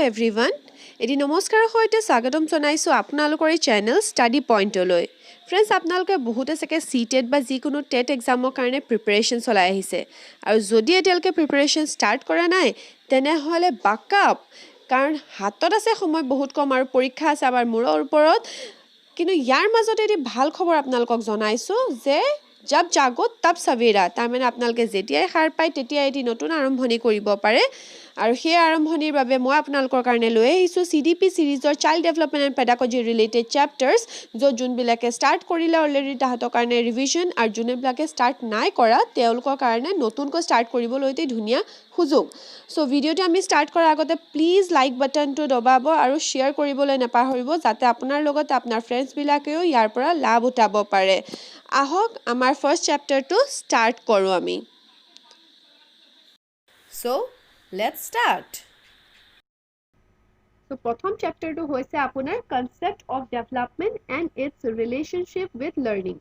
Everyone এটি নমস্কাৰৰ সৈতে স্বাগতম জনাইছোঁ আপোনালোকৰ এই চেনেল ষ্টাডি পইণ্টলৈ ফ্ৰেণ্ডছ আপোনালোকে বহুতে চাগে CTET বা যিকোনো টেট এক্সামৰ কাৰণে প্ৰিপাৰেশ্যন চলাই আহিছে আৰু যদি এতিয়ালৈকে প্ৰিপাৰেশ্যন ষ্টাৰ্ট কৰা নাই তেনেহ'লে বাকআপ কাৰণ হাতত আছে সময় বহুত কম আৰু পৰীক্ষা আছে আমাৰ মূৰৰ ওপৰত কিন্তু ইয়াৰ মাজতে এটি ভাল খবৰ আপোনালোকক জনাইছোঁ যে জব জাগো তব সৱেৰা তাৰমানে আপোনালোকে যেতিয়াই সাৰ পায় তেতিয়াই এটি নতুন আৰম্ভণি কৰিব পাৰে আৰু সেই আৰম্ভণিৰ বাবে মই আপোনালোকৰ কাৰণে লৈ আহিছোঁ CDP সিৰিজৰ child development and pedagogy related chapters য'ত যোনবিলাকে ষ্টাৰ্ট কৰিলে অলৰেডি তাহাঁতৰ কাৰণে ৰিভিজন আৰু যোনবিলাকে ষ্টাৰ্ট নাই কৰা তেওঁলোকৰ কাৰণে নতুনকৈ ষ্টাৰ্ট কৰিবলৈ এটি ধুনীয়া সুযোগ চ' ভিডিঅ'টো আমি ষ্টাৰ্ট কৰাৰ আগতে প্লিজ লাইক বাটনটো দবাব আৰু শ্বেয়াৰ কৰিবলৈ নাপাহৰিব যাতে আপোনাৰ লগতে আপোনাৰ ফ্ৰেণ্ডছবিলাকেও ইয়াৰ পৰা লাভ উঠাব পাৰে আহক আমাৰ ফাৰ্ষ্ট চেপ্টাৰটো ষ্টাৰ্ট কৰোঁ আমি চ' লেটছ ষ্টাৰ্ট So, প্ৰথম চেপ্টাৰটো হৈছে আপোনাৰ concept of development and it's relationship with learning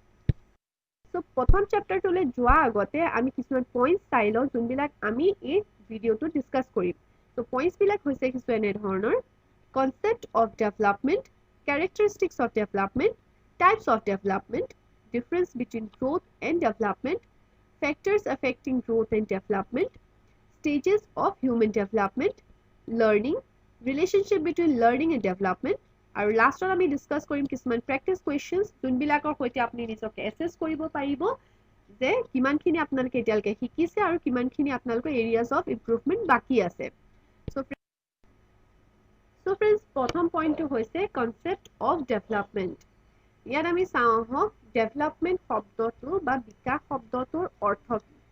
so' প্ৰথম চেপ্টাৰটোলৈ যোৱাৰ আগতে আমি কিছুমান পইণ্টছ চাই লওঁ যোনবিলাক আমি এই ভিডিঅ'টো ডিছকাছ কৰিম চ' পইণ্টছবিলাক হৈছে কিছু এনেধৰণৰ concept of development characteristics of development types of development difference between growth and development factors affecting growth and development stages of human development, learning, relationship between learning and development, আৰু লাষ্টত আমি ডিছকাছ কৰিম কিছুমান practice questions যোনবিলাকৰ সৈতে আপুনি নিজকে assess কৰিব পাৰিব যে কিমানখিনি আপোনালোকে এতিয়ালৈকে শিকিছে আৰু কিমানখিনি আপোনালোকৰ এৰিয়াজ অফ ইম্প্ৰুভমেণ্ট বাকী আছে চ' ফ্ৰেণ্ডছ প্ৰথম পইণ্টটো হৈছে কনচেপ্ট অফ ডেভেলপমেণ্ট ইয়াত আমি চাওঁ আহক ডেভেলপমেণ্ট শব্দটো বা বিকাশ শব্দটোৰ অৰ্থ কি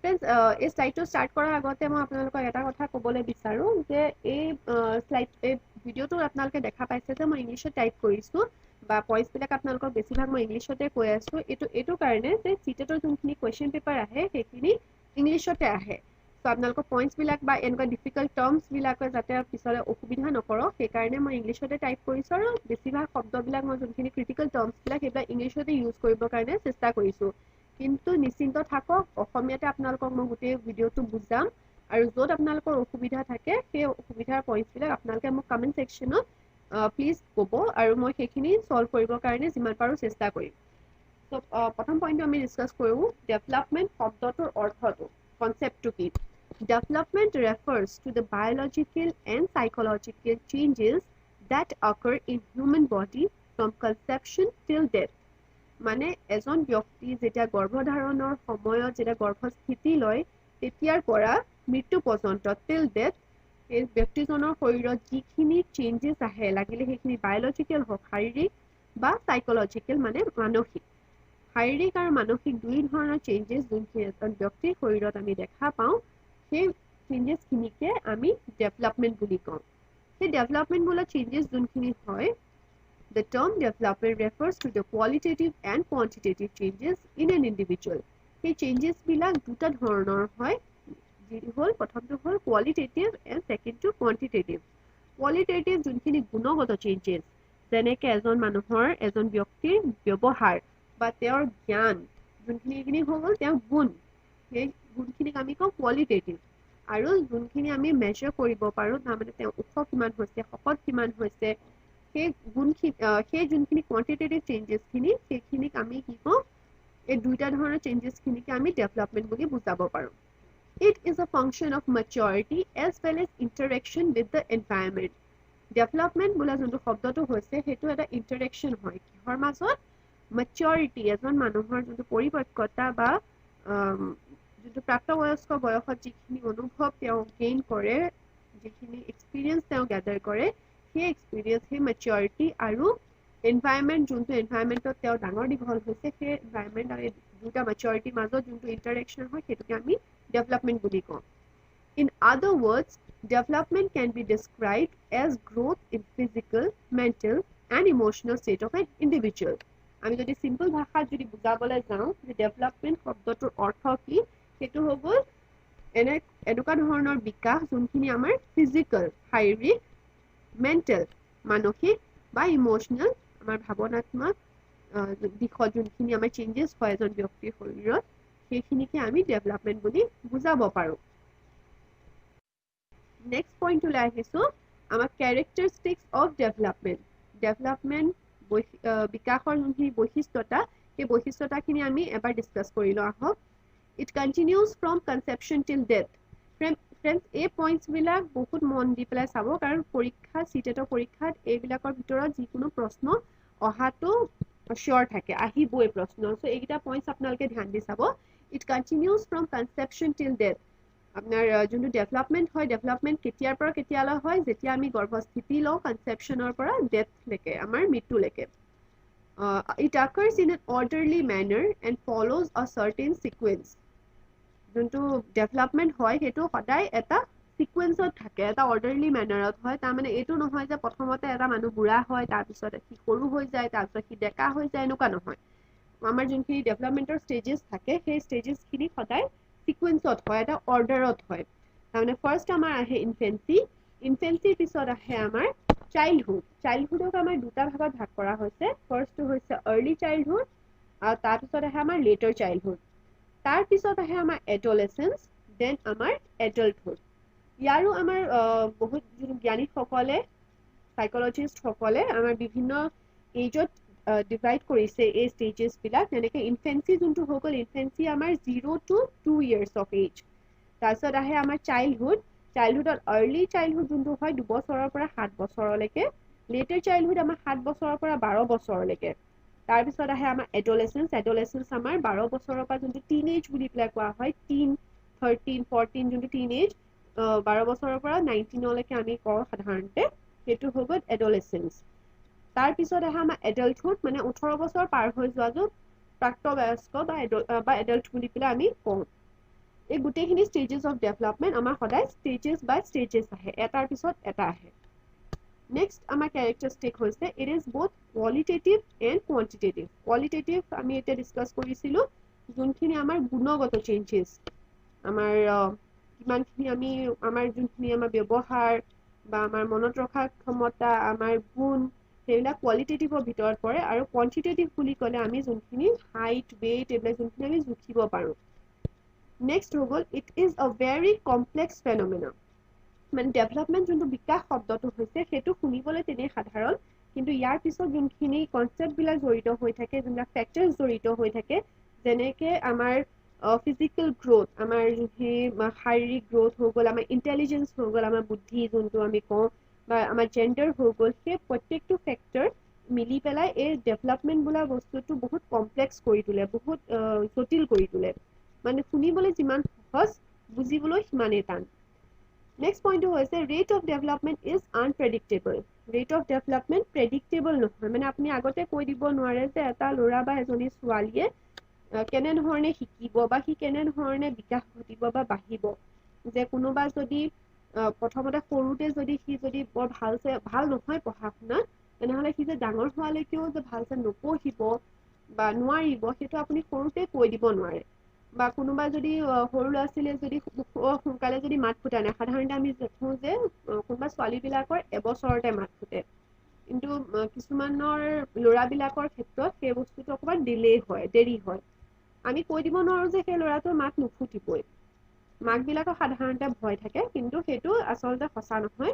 ফ্ৰেণ্ডছ এই শ্লাইডটো ষ্টাৰ্ট কৰাৰ আগতে মই আপোনালোকক এটা কথা ক'বলৈ বিচাৰোঁ যে এই ভিডিঅ'টো আপোনালোকে দেখা পাইছে যে মই ইংলিছত টাইপ কৰিছোঁ বা পইণ্টছবিলাক আপোনালোকক বেছিভাগ মই ইংলিছতে কৈ আছোঁ এইটো কাৰণে যে চিটেটৰ যোনখিনি কুৱেশ্যন পেপাৰ আহে সেইখিনি ইংলিছতে আহে চ' আপোনালোকৰ পইণ্টছবিলাক বা এনেকুৱা ডিফিকাল্ট টাৰ্মছবিলাকে যাতে পিছলৈ অসুবিধা নকৰক সেইকাৰণে মই ইংলিছতে টাইপ কৰিছোঁ আৰু বেছিভাগ শব্দবিলাক মই যোনখিনি ক্ৰিটিকেল টাৰ্মছবিলাক সেইবিলাক ইংলিছতে ইউজ কৰিবৰ কাৰণে চেষ্টা কৰিছোঁ কিন্তু নিশ্চিন্ত থাকক অসমীয়াতে আপোনালোকক মই গোটেই ভিডিঅ'টো বুজাম আৰু য'ত আপোনালোকৰ অসুবিধা থাকে সেই অসুবিধাৰ পইণ্টছবিলাক আপোনালোকে মোক কমেণ্ট ছেকশ্যনত প্লিজ ক'ব আৰু মই সেইখিনি ছল্ভ কৰিবৰ কাৰণে যিমান পাৰোঁ চেষ্টা কৰিম চ' প্ৰথম পইণ্টটো আমি ডিছকাছ কৰোঁ ডেভেলপমেণ্ট শব্দটোৰ অৰ্থটো কনচেপ্টটো কি development refers to the biological and psychological changes that occur in human body from conception till death মানে এজন ব্যক্তি যেতিয়া গৰ্ভধাৰণৰ সময়ত যেতিয়া গৰ্ভস্থিতি লয় তেতিয়াৰ পৰা মৃত্যু পৰ্যন্ত টিল ডেথ এই ব্যক্তিজনৰ শৰীৰত যিখিনি চেঞ্জেছ আহে লাগিলে সেইখিনি বায়'লজিকেল হওক শাৰীৰিক বা চাইক'লজিকেল মানে মানসিক শাৰীৰিক আৰু মানসিক দুই ধৰণৰ চেঞ্জেছ যোনখিনি এজন ব্যক্তিৰ শৰীৰত আমি দেখা পাওঁ সেই চেঞ্জেছখিনিকে আমি ডেভেলপমেণ্ট বুলি কওঁ সেই ডেভেলপমেণ্ট বোলা চেঞ্জেছ যোনখিনি হয় The term development refers to the qualitative and quantitative changes in an individual. সেই চেঞ্জেছবিলাক দুটা ধৰণৰ হয় যি হ'ল প্ৰথমটো হ'ল কোৱালিটেটিভ এণ্ড ছেকেণ্ডটো কোৱান্টিটেটিভ কোৱালিটেটিভ যোনখিনি গুণগত চেঞ্জেছ যেনেকৈ এজন ব্যক্তিৰ ব্যৱহাৰ বা তেওঁৰ জ্ঞান যোনখিনি হৈ গ'ল তেওঁৰ গুণ সেই গুণখিনিক আমি কওঁ কোৱালিটেটিভ আৰু যোনখিনি আমি মেজাৰ কৰিব পাৰোঁ তাৰমানে তেওঁ ওখ কিমান হৈছে শকত কিমান হৈছে সেই যোনখিনি কোৱান্টিটেটিভ চেঞ্জেছখিনি সেইখিনিক আমি কি কওঁ এই দুইটা ধৰণৰ চেঞ্জেছখিনিকে আমি ডেভেলপমেণ্ট বুলি বুজাব পাৰোঁ it is a function of maturity as well as interaction with the environment development বোলা যোনটো শব্দটো হৈছে সেইটো এটা ইণ্টাৰেকশ্যন হয় কিহৰ মাজত মেচিয়ৰিটি এজন মানুহৰ যোনটো পৰিপক্কতা বা যোনটো প্ৰাপ্তবয়স্ক বয়সত যিখিনি অনুভৱ তেওঁ গেইন কৰে যিখিনি এক্সপিৰিয়েঞ্চ তেওঁ গেডাৰ কৰে সেই এক্সপিৰিয়েঞ্চ সেই মেচিয়ৰিটি আৰু এনভাইৰনমেণ্ট যোনটো এনভাইৰনমেণ্টত তেওঁ ডাঙৰ দীঘল হৈছে সেই এনভাইৰনমেণ্ট আৰু দুটা মেচিয়ৰিটিৰ মাজত যোনটো ইণ্টাৰেকশ্যন হয় সেইটোকে আমি ডেভেলপমেণ্ট বুলি কওঁ in other words development can be described as growth in physical mental and emotional state of an individual আমি যদি চিম্পল ভাষাত যদি বুজাবলৈ যাওঁ যে ডেভেলপমেণ্ট শব্দটোৰ অৰ্থ কি সেইটো হৈ গ'ল এনেকুৱা ধৰণৰ বিকাশ যোনখিনি আমাৰ ফিজিকেল শাৰীৰিক মেণ্টেল মানসিক বা ইম'চনেল আমাৰ ভাৱনাত্মক দিশত যোনখিনি আমাৰ চেঞ্জেছ হয় এজন ব্যক্তিৰ শৰীৰত সেইখিনিকে আমি ডেভেলপমেণ্ট বুলি বুজাব পাৰোঁ নেক্সট পইণ্টটোলৈ আহিছোঁ আমাৰ characteristics of development বিকাশৰ যোনখিনি বৈশিষ্ট্যতা সেই বৈশিষ্ট্যতাখিনি আমি এবাৰ ডিছকাছ কৰি লওঁ আহক it continues from conception till death friends এই পইণ্টছ বিলাক বহুত মন দি পেলাই চাব কাৰণ পৰীক্ষা চিটেটৰ পৰীক্ষাত এইবিলাকৰ ভিতৰত যিকোনো প্ৰশ্ন অহাটো শিওৰ থাকে আহিবই প্ৰশ্ন সো এইকেইটা পইণ্টছ আপোনালোকে ধ্যান দি চাব it continues from conception till death আপনার যোনটো ডেভেলপমেন্ট হয় ডেভেলপমেন্ট কেতিয়াৰ পৰা কেতিয়ালৈ হয় যেতিয়া আমি গৰ্ভস্থিতি লওঁ কনসেপশনৰ পৰা ডেথ লৈকে আমাৰ মৃত্যু লৈকে it occurs in an orderly manner and follows a certain sequence যোনটো ডেভেলপমেন্ট হয় সেইটো সদায় এটা সিকুৱেন্সত থাকে এটা অৰ্ডাৰলি মেনাৰত হয় তাৰ মানে এইটো নহয় যে প্ৰথমতে এটা মানুহ বুঢ়া হয় তাৰ পিছত সি সৰু হৈ যায় তাৰ পিছত সি ডেকা হৈ যায় এনেকুৱা নহয় আমাৰ যোনখিনি ডেভেলপমেন্টৰ ষ্টেজেছ থাকে সেই ষ্টেজেছখিনি সদায় সিকুৱেন্সত হয় এটা অৰ্ডাৰত হয় তাৰমানে ফাৰ্ষ্ট আমাৰ আহে ইনফেন্সিৰ পিছত আহে আমাৰ চাইল্ডহুডক আমাৰ দুটা ভাগত ভাগ কৰা হৈছে ফাৰ্ষ্টটো হৈছে আৰ্লি চাইল্ডহুড আৰু তাৰপিছত আহে আমাৰ লেটাৰ চাইল্ডহুড তাৰ পিছত আহে আমাৰ এডলেসেন্স দেন আমাৰ এডাল্টহুড ইয়াৰো আমাৰ বহুত জ্ঞানীসকলে সাইকোলজিষ্টসকলে আমাৰ বিভিন্ন এজত ডিভাইড কৰিছে এই ষ্টেজেছ বিলাক যেনেকৈ ইনফেন্সি যোনটো হৈ গ'ল ইনফেন্সি আমাৰ 0 to 2 years of age তাৰপিছত আহে আমাৰ চাইল্ডহুডত আৰ্লি চাইল্ডহুড যোনটো হয় 2 বছৰৰ পৰা 7 বছৰলৈকে লেটাৰ চাইল্ডহুড আমাৰ 7 বছৰৰ পৰা 12 বছৰলৈকে তাৰপিছত আহে আমাৰ এডলেসেন্স আমাৰ 12 বছৰৰ পৰা যোনটো টিনেজ বুলি পেলাই কোৱা হয় 13 যোনটো টিনেজ 12 বছৰৰ পৰা 19 লৈকে আমি কওঁ সাধাৰণতে সেইটো হৈ গ'ল এডলেসেন্স তাৰপিছত আহে আমাৰ এডাল্টহুড মানে 18 বছৰ পাৰ হৈ যোৱাটো প্ৰাপ্তবয়স্ক বা এডাল্ট বুলি পেলাই আমি কওঁ এই গোটেইখিনি ষ্টেজেছ অফ ডেভেলপমেন্ট আমাৰ সদায় ষ্টেজেছ বাই ষ্টেজেছ আহে এটাৰ পিছত এটা আহে নেক্সট আমাৰ ক্যাৰেক্টাৰিষ্টিক হৈছে it is both qualitative and quantitative qualitative আমি এতিয়া ডিছকাছ কৰিছিলোঁ যোনখিনি আমাৰ গুণগত চেঞ্জেছ আমাৰ কিমানখিনি আমি আমাৰ যোনখিনি আমাৰ ব্যৱহাৰ বা আমাৰ মনত ৰখাৰ ক্ষমতা আমাৰ গুণ সেইবিলাক কোৱালিটেটিভৰ ভিতৰত পৰে আৰু কোৱান্টিটেটিভ বুলি ক'লে আমি যোনখিনি হাইট ৱেইট এইবিলাক যোনখিনি আমি জুখিব পাৰোঁ নেক্সট হৈ গ'ল it is a very complex phenomena মানে ডেভেলপমেন্ট যোনটো বিকাশ শব্দটো হৈছে সেইটো শুনিবলৈ তেনেই সাধাৰণ কিন্তু ইয়াৰ পিছত যোনখিনি কনচেপ্টবিলাক জড়িত হৈ থাকে যোনবিলাক ফেক্টৰ্ছ জড়িত হৈ থাকে যেনেকৈ আমাৰ ফিজিকেল গ্ৰোথ আমাৰ যোনখিনি শাৰীৰিক গ্ৰোথ হৈ গ'ল আমাৰ ইণ্টেলিজেঞ্চ হৈ গ'ল আমাৰ বুদ্ধি যোনটো আমি কওঁ বা আমাৰ জেণ্ডাৰ হৈ গ'ল সেই প্ৰত্যেকটো ফেক্টৰ মিলি পেলাই এই ডেভেলপমেন্ট বোলা বস্তুটো বহুত কমপ্লেক্স কৰি তোলে বহুত জটিল কৰি তোলে মানে শুনিবলৈ যিমান সহজ বুজিবলৈ সিমানেই টান নেক্সট পইণ্টটো হৈছে rate of development is unpredictable rate of development predictable নহয় মানে আপুনি আগতে কৈ দিব নোৱাৰে যে এটা ল'ৰা বা এজনী ছোৱালীয়ে কেনেধৰণে শিকিব বা সি কেনেধৰণে বিকাশ ঘটিব বা বাঢ়িব যে কোনোবা যদি প্ৰথমতে সৰুতে যদি সি যদি বৰ ভাল নহয় পঢ়া শুনাত তেনেহ'লে সি যে ডাঙৰ হোৱালৈকেও যে ভালছে নপঢ়িব বা নোৱাৰিব সেইটো আপুনি সৰুতে কৈ দিব নোৱাৰে বা কোনোবা যদি সৰু ল'ৰা ছোৱালীয়ে যদি সোনকালে যদি মাত ফুটা নাই সাধাৰণতে আমি দেখোঁ যে কোনোবা ছোৱালীবিলাকৰ এবছৰতে মাত ফুটে কিন্তু কিছুমানৰ ল'ৰাবিলাকৰ ক্ষেত্ৰত সেই বস্তুটো অকণমান দেৰি হয় আমি কৈ দিব নোৱাৰোঁ যে সেই ল'ৰাটোৰ মাত নুফুটিবই মাকবিলাকৰ সাধাৰণতে ভয় থাকে কিন্তু সেইটো আচলতে সঁচা নহয়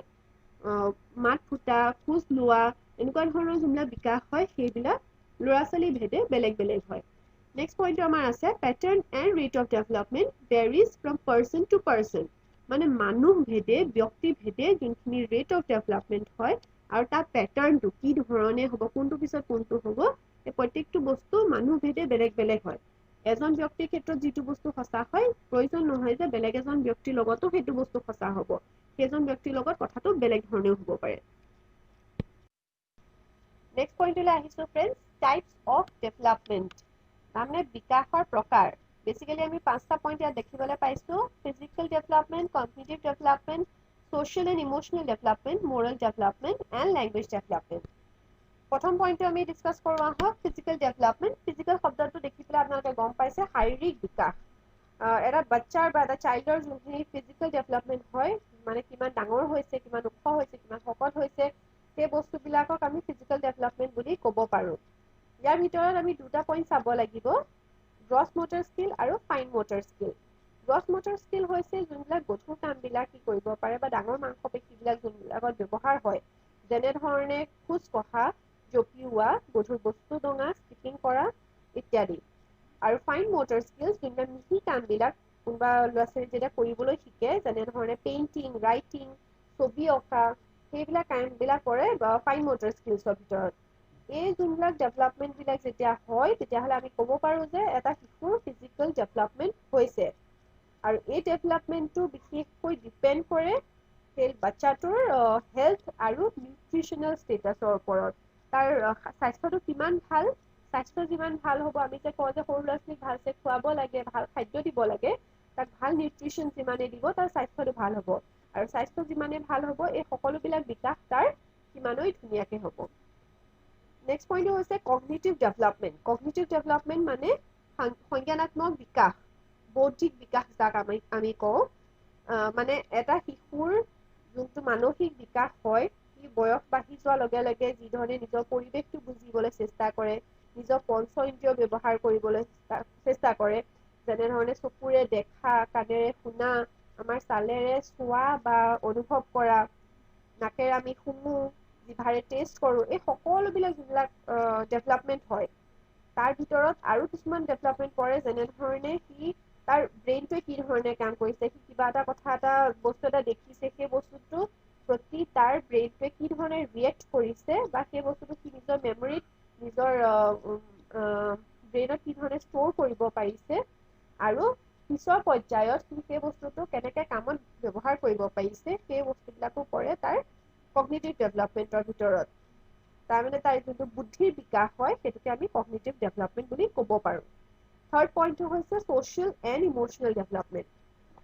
মাত ফুটা খোজ লোৱা এনেকুৱা ধৰণৰ যোনবিলাক বিকাশ হয় সেইবিলাক ল'ৰা ছোৱালী ভেদে বেলেগ বেলেগ হয় নেক্সট পইণ্টটো আমাৰ আছে pattern and rate of development varies from person to person মানে মানুহ ভেদে ব্যক্তি ভেদে যোনখিনি ৰেট অফ ডেভেলপমেণ্ট হয় আৰু তাৰ পেটাৰ্ণটো কি ধৰণে হ'ব কোনটো পিছত কোনটো হ'ব এই প্ৰত্যেকটো বস্তু মানুহ ভেদে বেলেগ বেলেগ হয় এজন ব্যক্তিৰ ক্ষেত্ৰত যিটো বস্তু সঁচা হয় প্ৰয়োজন নহয় যে বেলেগ এজন ব্যক্তিৰ লগতো সেইটো বস্তু সঁচা হ'ব সেইজন ব্যক্তিৰ লগত কথাটো বেলেগ ধৰণেও হ'ব পাৰে নেক্সট পইণ্টলৈ আহিছোঁ ফ্ৰেণ্ডছ টাইপছ অফ ডেভেলপমেণ্ট তাৰমানে বিকাশৰ প্ৰকাৰ বেচিকেলি আমি 5টা পইণ্ট ইয়াত দেখিবলৈ পাইছোঁ physical development cognitive development social and emotional development, moral development and language development. প্ৰথম পইণ্টটো আমি ডিছকাছ কৰোঁ আহক ফিজিকেল ডেভেলপমেণ্ট ফিজিকেল শব্দটো দেখি পেলাই আপোনালোকে গম পাইছে শাৰীৰিক বিকাশ এটা বাচ্চাৰ বা এটা চাইল্ডৰ যোনখিনি ফিজিকেল ডেভেলপমেণ্ট হয় মানে কিমান ডাঙৰ হৈছে কিমান ওখ হৈছে কিমান শকত হৈছে সেই বস্তুবিলাকক আমি ফিজিকেল ডেভেলপমেণ্ট বুলি ক'ব পাৰোঁ ইয়াৰ ভিতৰত আমি দুটা পইণ্ট চাব লাগিব গ্ৰছ মটৰ স্কিল আৰু fine motor skill gross motor skill হৈছে যোনবিলাক গধুৰ কামবিলাক কি কৰিব পাৰে বা ডাঙৰ মাংসপেশীবিলাক যোনবিলাকত ব্যৱহাৰ হয় যেনেধৰণে খোজ কঢ়া জঁপিওৱা গধুৰ বস্তু দঙা স্কিপিং কৰা ইত্যাদি আৰু ফাইন মটৰ স্কিলছ যোনবিলাক মিহি কামবিলাক কোনোবা ল'ৰা ছোৱালী যেতিয়া কৰিবলৈ শিকে যেনেধৰণে পেইণ্টিং ৰাইটিং ছবি অঁকা সেইবিলাক কামবিলাক কৰে ফাইন মটৰ স্কিলছৰ ভিতৰত এই যোনবিলাক ডেভেলপমেণ্টবিলাক যেতিয়া হয় তেতিয়াহ'লে আমি ক'ব পাৰোঁ যে এটা শিশুৰ ফিজিকেল ডেভেলপমেণ্ট হৈছে আৰু এই ডেভেলপমেণ্টটো বিশেষকৈ ডিপেণ্ড কৰে সেই বাচ্চাটোৰ হেল্থ আৰু নিউট্ৰিশ্যনেল ষ্টেটাছৰ ওপৰত তাৰ স্বাস্থ্যটো কিমান ভাল স্বাস্থ্য যিমান ভাল হ'ব আমি যে কওঁ যে সৰু ল'ৰা ছোৱালীক ভালছে খুৱাব লাগে ভাল খাদ্য দিব লাগে তাক ভাল নিউট্ৰিশ্যন যিমানে দিব তাৰ স্বাস্থ্যটো ভাল হ'ব আৰু স্বাস্থ্য যিমানে ভাল হ'ব এই সকলোবিলাক বিকাশ তাৰ সিমানেই ধুনীয়াকৈ হ'ব নেক্সট পইণ্টটো হৈছে কগনিটিভ ডেভেলপমেণ্ট মানে সংজ্ঞানাত্মক বিকাশ বৌদ্ধিক বিকাশ যাক আমি কওঁ মানে এটা শিশুৰ যোনটো মানসিক বিকাশ হয় সি বয়স বাঢ়ি যোৱাৰ লগে লগে যিধৰণে নিজৰ পৰিৱেশটো বুজিবলৈ চেষ্টা কৰে নিজৰ পঞ্চ ইন্দ্ৰিয় ব্যৱহাৰ কৰিবলৈ চেষ্টা কৰে যেনেধৰণে চকুৰে দেখা কাণেৰে শুনা আমাৰ ছালেৰে চোৱা বা অনুভৱ কৰা নাকেৰে আমি শুনো জিভাৰে টেষ্ট কৰোঁ এই সকলোবিলাক যিবিলাক ডেভেলপমেণ্ট হয় তাৰ ভিতৰত আৰু কিছুমান ডেভেলপমেণ্ট পৰে যেনেধৰণে সি তাৰ ব্ৰেইনটোৱে কি ধৰণে কাম কৰিছে সি কিবা এটা কথা এটা বস্তু এটা দেখিছে সেই বস্তুটো প্ৰতি তাৰ ব্ৰেইনটোৱে কি ধৰণে ৰিয়েক্ট কৰিছে বা সেই বস্তুটো সি নিজৰ মেমৰিত নিজৰ ব্ৰেইনত কি ধৰণে ষ্ট'ৰ কৰিব পাৰিছে আৰু পিছৰ পৰ্যায়ত সি সেই বস্তুটো কেনেকৈ কামত ব্যৱহাৰ কৰিব পাৰিছে সেই বস্তুবিলাকো পৰে তাৰ কগনিটিভ ডেভেলপমেণ্টৰ ভিতৰত তাৰমানে তাৰ যোনটো বুদ্ধিৰ বিকাশ হয় সেইটোকে আমি কগনিটিভ ডেভেলপমেণ্ট বুলি ক'ব পাৰোঁ থাৰ্ড পইণ্টটো হৈছে social and emotional development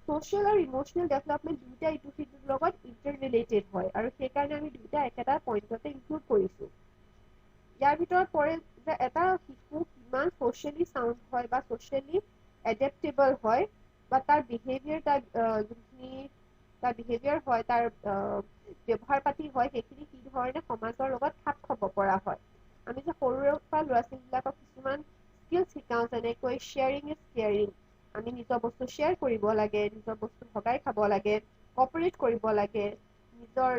social আৰু ইম'চনেল ডেভেলপমেণ্ট দুয়োটা ইটো সিটোৰ লগত ইণ্টাৰ ৰিলেটেড হয় আৰু সেইকাৰণে আমি দুয়োটা একেটা পইণ্টতে ইনক্লুড কৰিছোঁ ইয়াৰ ভিতৰত পৰে যে এটা শিশু কিমান ছ'চিয়েলি চাউণ্ড হয় বা ছ'চিয়েলি এডেপ্টেবল হয় বা তাৰ বিহেভিয়াৰ যোনখিনি তাৰ বিহেভিয়াৰ হয় তাৰ ব্যৱহাৰ পাতি হয় সেইখিনি কি ধৰণে সমাজৰ লগত খাপ খাব পৰা হয় আমি যে সৰুৰে পৰা ল'ৰা ছোৱালীবিলাকক কিছুমান স্কিলছ শিকাওঁ যেনেকৈ শ্বেয়াৰিং ইজ কেয়াৰিং আমি নিজৰ বস্তু শ্বেয়াৰ কৰিব লাগে নিজৰ বস্তু ভগাই খাব লাগে কপাৰেট কৰিব লাগে নিজৰ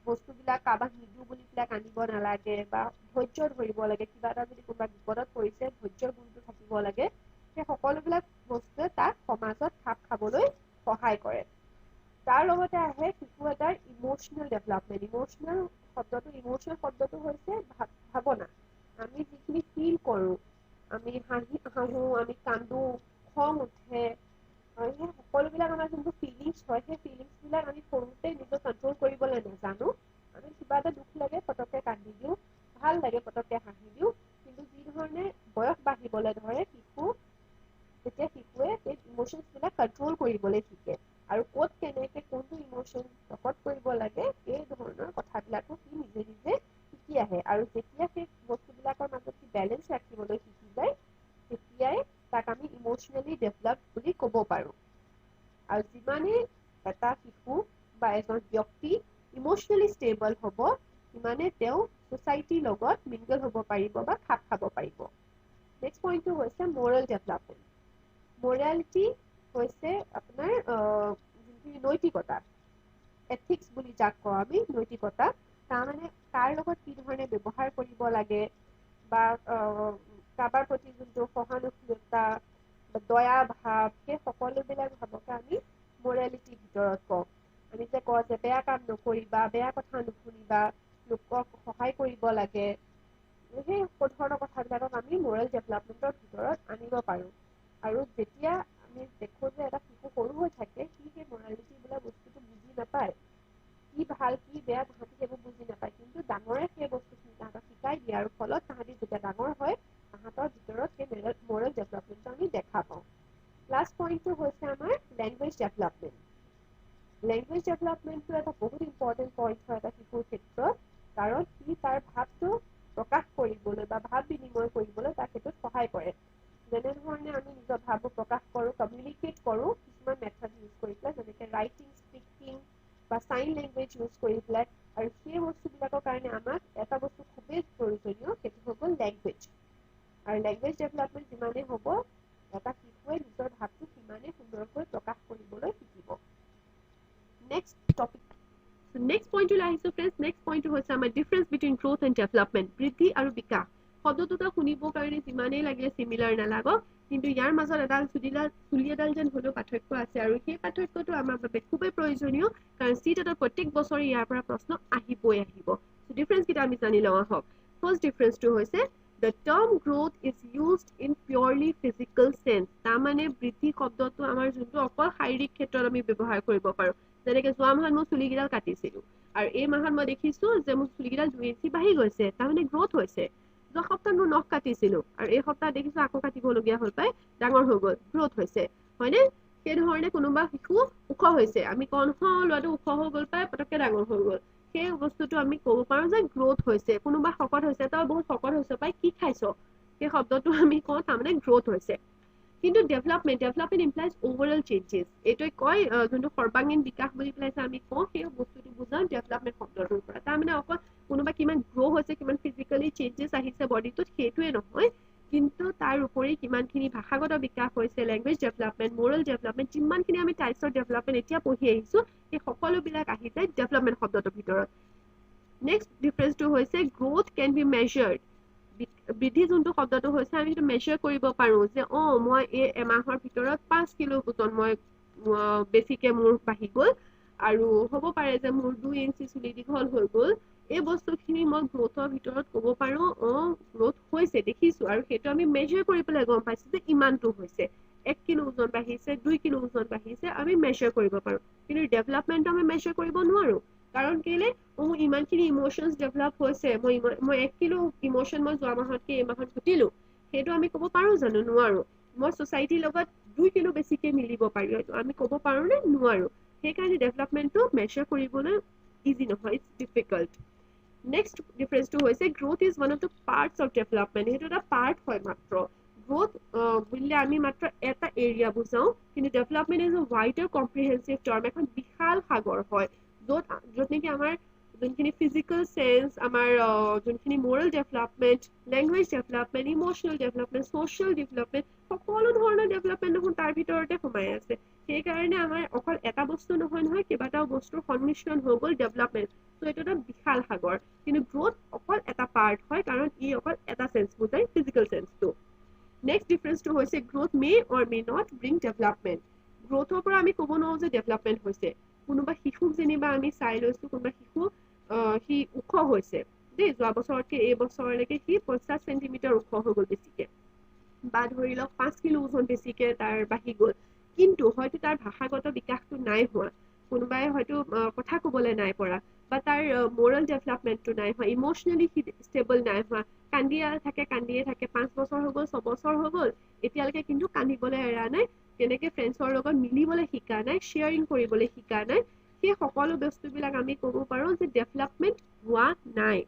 বস্তুবিলাক কাৰোবাক নিদিওঁ বুলি পেলাই কান্দিব নালাগে বা ধৈৰ্য ধৰিব লাগে কিবা এটা যদি কোনোবা বিপদত পৰিছে ধৈৰ্যৰ গুণটো থাকিব লাগে সেই সকলোবিলাক বস্তুৱে তাক সমাজত খাপ খাবলৈ সহায় কৰে তাৰ লগতে আহে শিশু এটাৰ ইম'চনেল ডেভেলপমেণ্ট ইম'চনেল শব্দটো হৈছে ভাৱনা আমি যিখিনি ফিল কৰোঁ আমি হাঁহো আমি কান্দো খং উঠে সেই সকলোবিলাক আমাৰ যোনটো ফিলিংছ হয় সেই ফিলিংছবিলাক আমি সৰুতে নিজক কণ্ট্ৰল কৰিবলৈ নাজানো আমি কিবা এটা দুখ লাগে পটককৈ কান্দি দিওঁ ভাল লাগে পটককৈ হাঁহি দিওঁ কিন্তু যি ধৰণে বয়স বাঢ়িবলৈ ধৰে তেতিয়া শিশুৱে এই ইম'চনছবিলাক কণ্ট্ৰল কৰিবলৈ শিকে আৰু ক'ত কেনেকৈ কোনটো ইম'চন প্ৰকট কৰিব লাগে এই ধৰণৰ কথাবিলাকো সি নিজে নিজে শিকি আহে আৰু যেতিয়া সেই বস্তুবিলাকৰ মাজত সি বেলেঞ্চ ৰাখিবলৈ শিকি যায় তেতিয়াই তাক আমি ইম'চনেলি ডেভেলপ বুলি ক'ব পাৰোঁ আৰু যিমানেই এটা শিশু বা এজন ব্যক্তি ইম'চনেলি ষ্টেবল হ'ব সিমানে তেওঁ ছ'চাইটিৰ লগত মিংগল হ'ব পাৰিব বা খাপ খাব পাৰিব নেক্সট পইণ্টটো হৈছে মৰেল ডেভেলপমেণ্ট মৰেলিটি হৈছে আপোনাৰ যোনখিনি নৈতিকতা এথিক্স বুলি যাক কওঁ আমি নৈতিকতা তাৰমানে কাৰ লগত কি ধৰণে ব্যৱহাৰ কৰিব লাগে বা কাৰোবাৰ প্ৰতি যোনটো সহানুভূতি বা দয়া ভাৱ সেই সকলোবিলাক ভাৱকে আমি মৰেলিটিৰ ভিতৰত কওঁ আমি যে কওঁ যে বেয়া কাম নকৰিবা বেয়া কথা নুশুনিবা লোকক সহায় কৰিব লাগে সেই ধৰণৰ কথাবিলাকক আমি মৰেল ডেভেলপমেণ্টৰ ভিতৰত আনিব পাৰোঁ আৰু যেতিয়া আমি দেখোঁ যে এটা শিশু সৰু হৈ থাকে সি সেই মৰেলিটি বোলা বস্তুটো বুজি নাপায় কি ভাল কি বেয়া তাহাঁতি সেইবোৰ বুজি নাপায় কিন্তু ডাঙৰে সেই বস্তুখিনি তাহাঁতক শিকাই দিয়ে আৰু ফলত তাহাঁতি যেতিয়া ডাঙৰ হয় তাহাঁতৰ ভিতৰত সেই মৰেল ডেভেলপমেণ্টটো আমি দেখা পাওঁ লাষ্ট পইণ্টটো হৈছে আমাৰ লেংগুৱেজ ডেভেলপমেণ্টটো এটা বহুত ইম্পৰ্টেণ্ট পইণ্ট হয় এটা শিশুৰ ক্ষেত্ৰত কাৰণ সি তাৰ ভাৱটো প্ৰকাশ কৰিবলৈ বা ভাৱ বিনিময় কৰিবলৈ তাক সেইটোত সহায় কৰে যেনেধৰণে আমি নিজৰ ভাৱবোৰ প্ৰকাশ কৰোঁ কমিউনিকেট কৰোঁ কিছুমান মেথড ইউজ কৰি পেলাই যেনেকৈ ৰাইটিং স্পিকিং বা চাইন লেংগুৱেজ ইউজ কৰি পেলাই আৰু সেই বস্তুবিলাকৰ কাৰণে আমাক এটা বস্তু খুবেই প্ৰয়োজনীয় সেইটো হৈ গ'ল লেংগুৱেজ আৰু লেংগুৱেজ ডেভেলপমেণ্ট যিমানেই হ'ব এটা শিশুৱে নিজৰ ভাৱটো সিমানেই সুন্দৰকৈ লৈ আহিছো ফ্ৰেন্ডছ নেক্সট পইণ্টটো হৈছে আমাৰ difference between growth and development বৃদ্ধি আৰু বিকাশ শব্দ দুটা শুনিবৰ কাৰণে যিমানেই লাগিলে সিমিলাৰ নালাগক কিন্তু ইয়াৰ মাজত এডাল চুলি এডাল যেন হ'লেও পাৰ্থক্য আছে আৰু সেই পাৰ্থক্যটো আমাৰ বাবে খুবেই প্ৰয়োজনীয় কাৰণ চিটেটৰ প্ৰত্যেক বছৰে ইয়াৰ পৰা প্ৰশ্ন আহিবই আহিব সো ডিফাৰেন্স কিটা আমি জানি লওঁ আহক ফাৰ্ষ্ট ডিফাৰেন্সটো হৈছে The term growth is used in purely physical sense. তাৰমানে বৃদ্ধি শব্দটো আমাৰ যোনটো অকল শাৰীৰিক ক্ষেত্ৰত আমি ব্যৱহাৰ কৰিব পাৰো যেনেকৈ যোৱা মাহত মই চুলিকেইডাল কাটিছিলো আৰু এই মাহত মই দেখিছো যে মোৰ চুলিকেইডাল 2 ইঞ্চি বাঢ়ি গৈছে তাৰমানে গ্ৰোথ হৈছে যোৱা সপ্তাহত মই নখ কাটিছিলো আৰু এই সপ্তাহ দেখিছো আকৌ কাটিবলগীয়া হ'ল পাই ডাঙৰ হৈ গ'ল গ্ৰোথ হৈছে হয়নে সেই ধৰণে কোনোবা শিশু ওখ হৈছে আমি কওঁ ল'ৰাটো ওখ হৈ গ'ল পাই পটককে ডাঙৰ হৈ গ'ল সেই বস্তুটো আমি ক'ব পাৰো যে গ্ৰোথ হৈছে কোনোবা শকত হৈছে তই বহুত শকত হৈছে পাই কি খাইছ সেই শব্দটো আমি কওঁ তাৰমানে গ্ৰোথ হৈছে কিন্তু ডেভেলপমেন্ট ইমপ্লাইজ ওভাৰঅল চেঞ্জেছ এইটোৱে কয় যোনটো সৰ্বাংগীন বিকাশ বুলি পেলাই আমি কওঁ সেই বস্তুটো বুজাওঁ ডেভেলপমেন্ট শব্দটোৰ পৰা তাৰমানে অকল কোনোবা কিমান গ্ৰ' হৈছে কিমান ফিজিকেলি চেঞ্জেছ আহিছে বডিটোত সেইটোৱে নহয় কিন্তু তাৰ উপৰি কিমানখিনি ভাষাগত বিকাশ হৈছে লেংগুৱেজ ডেভেলপমেন্ট মৰেল ডেভেলপমেন্ট যিমানখিনি আমি টাইপছৰ ডেভেলপমেন্ট এতিয়া পঢ়ি আহিছো এই সকলোবিলাক আহি যায় ডেভেলপমেন্ট শব্দটোৰ ভিতৰত নেক্সট ডিফাৰেন্সটো হৈছে গ্ৰোথ কেন বি মেজাৰ্ড বৃদ্ধি যোনটো শব্দটো হৈছে আমি সেইটো মেজাৰ কৰিব পাৰো যে মই এই এমাহৰ ভিতৰত 5 কিলো ওজন মই বেছিকে মোৰ বাঢ়ি গ'ল আৰু হ'ব পাৰে যে মোৰ 2 ইঞ্চি চুলি দীঘল হৈ গ'ল এই বস্তুখিনি মই গ্ৰোথৰ ভিতৰত ক'ব পাৰো গ্ৰোথ হৈছে দেখিছো আৰু সেইটো আমি মেজাৰ কৰি পেলাই গম পাইছো যে ইমানটো হৈছে 1 কিলো ওজন বাঢ়িছে 2 কিলো ওজন বাঢ়িছে আমি মেজাৰ কৰিব পাৰো কিন্তু ডেভেলপমেন্ট আমি মেজাৰ কৰিব নোৱাৰো কাৰণ কেলে ইমানখিনি ইমোশনছ ডেভেলপ হৈছে মই 1 কিলো ইমোশন মই যোৱা মাহতকে এই মাহত ঘটিলো সেইটো আমি ক'ব পাৰো জানো নোৱাৰো মই সোসাইটিৰ লগত 2 কিলো বেছিকে মিলিব পাৰি আমি ক'ব পাৰো নে নোৱাৰো সেইকাৰণে ডেভেলপমেন্টটো মেজাৰ কৰিবলৈ ইজি নহয় ইটস ডিফিকাল্ট নেক্সট ডিফাৰেন্সটো হৈছে growth is one of the parts of development সেইটো এটা পাৰ্ট হয় মাত্ৰ গ্ৰোথ বুলিলে আমি মাত্ৰ এটা এৰিয়া বুজাও কিন্তু ডেভেলপমেন্ট ইজ এ ওয়াইডাৰ কম্প্ৰিহেনসিভ টাৰ্ম এখন বিশাল সাগৰ হয় য'ত নেকি আমাৰ যোনখিনি ফিজিকেল চেঞ্জ আমাৰ যোনখিনি Morrell development language development emotional development social development সকলো ধৰণৰ ডেভেলপমেন্ট দেখোন তাৰ ভিতৰতে সোমাই আছে সেইকাৰণে আমাৰ অকল এটা বস্তু নহয় কেইবাটাও বস্তুৰ সংমিশ্ৰণ হৈ গ'ল ডেভেলপমেন্ট তো এইটো এটা বিশাল সাগৰ কিন্তু গ্ৰোথ অকল এটা পাৰ্ট হয় কাৰণ ই অকল এটা চেঞ্জ বুজায় ফিজিকেল চেঞ্জটো নেক্সট ডিফাৰেন্সটো হৈছে growth may or may not bring development গ্ৰোথৰ পৰা আমি ক'ব নোৱাৰো যে ডেভেলপমেন্ট হৈছে কোনোবা শিশুক যেনিবা আমি চাই লৈছো কোনোবা শিশু সি ওখ হৈছে দেই যোৱা বছৰতকে এই বছৰলৈকে সি 50 সেন্টিমিটাৰ ওখ হৈ গ'ল বেছিকে বা ধৰি লওক 5 কিলো ওজন বেছিকে তাৰ বাঢ়ি গ'ল কিন্তু হয়তো তাৰ ভাষাগত বিকাশটো নাই হোৱা কোনোবাই হয়তো কথা ক'বলৈ নাই পৰা বা তাৰ মৰেল ডেভেলপমেন্টটো নাই হোৱা ইমোশনেলি ষ্টেবল নাই হোৱা কান্দিয়ে থাকে 5 বছৰ হৈ গ'ল 6 বছৰ হৈ গ'ল এতিয়ালৈকে কিন্তু কান্দিবলৈ এৰা নাই কেনেকে ফ্ৰেণ্ডছৰ লগত মিলিবলৈ শিকা নাই শ্বেয়াৰিং কৰিবলৈ শিকা নাই সেই সকলো বস্তুবিলাক আমি ক'ব পাৰো যে ডেভেলপমেন্ট হোৱা নাই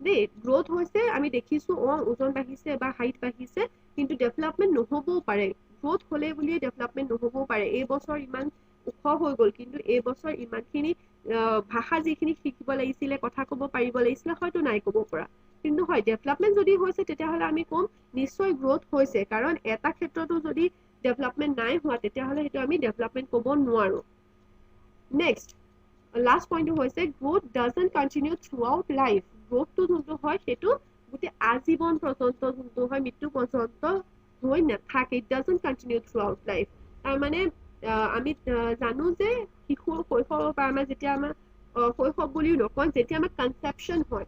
দেই গ্ৰোথ হৈছে আমি দেখিছো ওজন বাঢ়িছে বা হাইট বাঢ়িছে কিন্তু ডেভেলপমেন্ট নহবও পাৰে গ্ৰোথ হ'লে বুলিয়ে ডেভেলপমেন্ট নহবও পাৰে এই বছৰ ইমান ওখ হৈ গ'ল কিন্তু এই বছৰ ইমানখিনি ভাষা যিখিনি শিকিব লাগিছিলে কথা ক'ব পাৰিব লাগিছিলে হয়তো নাই ক'ব পৰা কিন্তু হয় ডেভেলপমেন্ট যদি হৈছে তেতিয়াহ'লে আমি ক'ম নিশ্চয় গ্ৰোথ হৈছে কাৰণ এটা ক্ষেত্ৰতো যদি ডেভেলপমেন্ট নাই হোৱা তেতিয়াহ'লে সেইটো আমি ডেভেলপমেন্ট ক'ব নোৱাৰো নেক্সট লাষ্ট পইণ্টটো হৈছে growth doesn't continue throughout life গ্ৰোথটো যোনটো হয় সেইটো গোটেই আজীৱন পৰ্যন্ত যোনটো হয় মৃত্যু পৰ্যন্ত হৈ নাথাকে it doesn't continue throughout life তাৰমানে আমি জানো যে শিশুৰ শৈশৱৰ পৰা আমাৰ যেতিয়া আমাৰ শৈশৱ বুলিও নকওঁ যেতিয়া আমাৰ কনচেপশ্যন হয়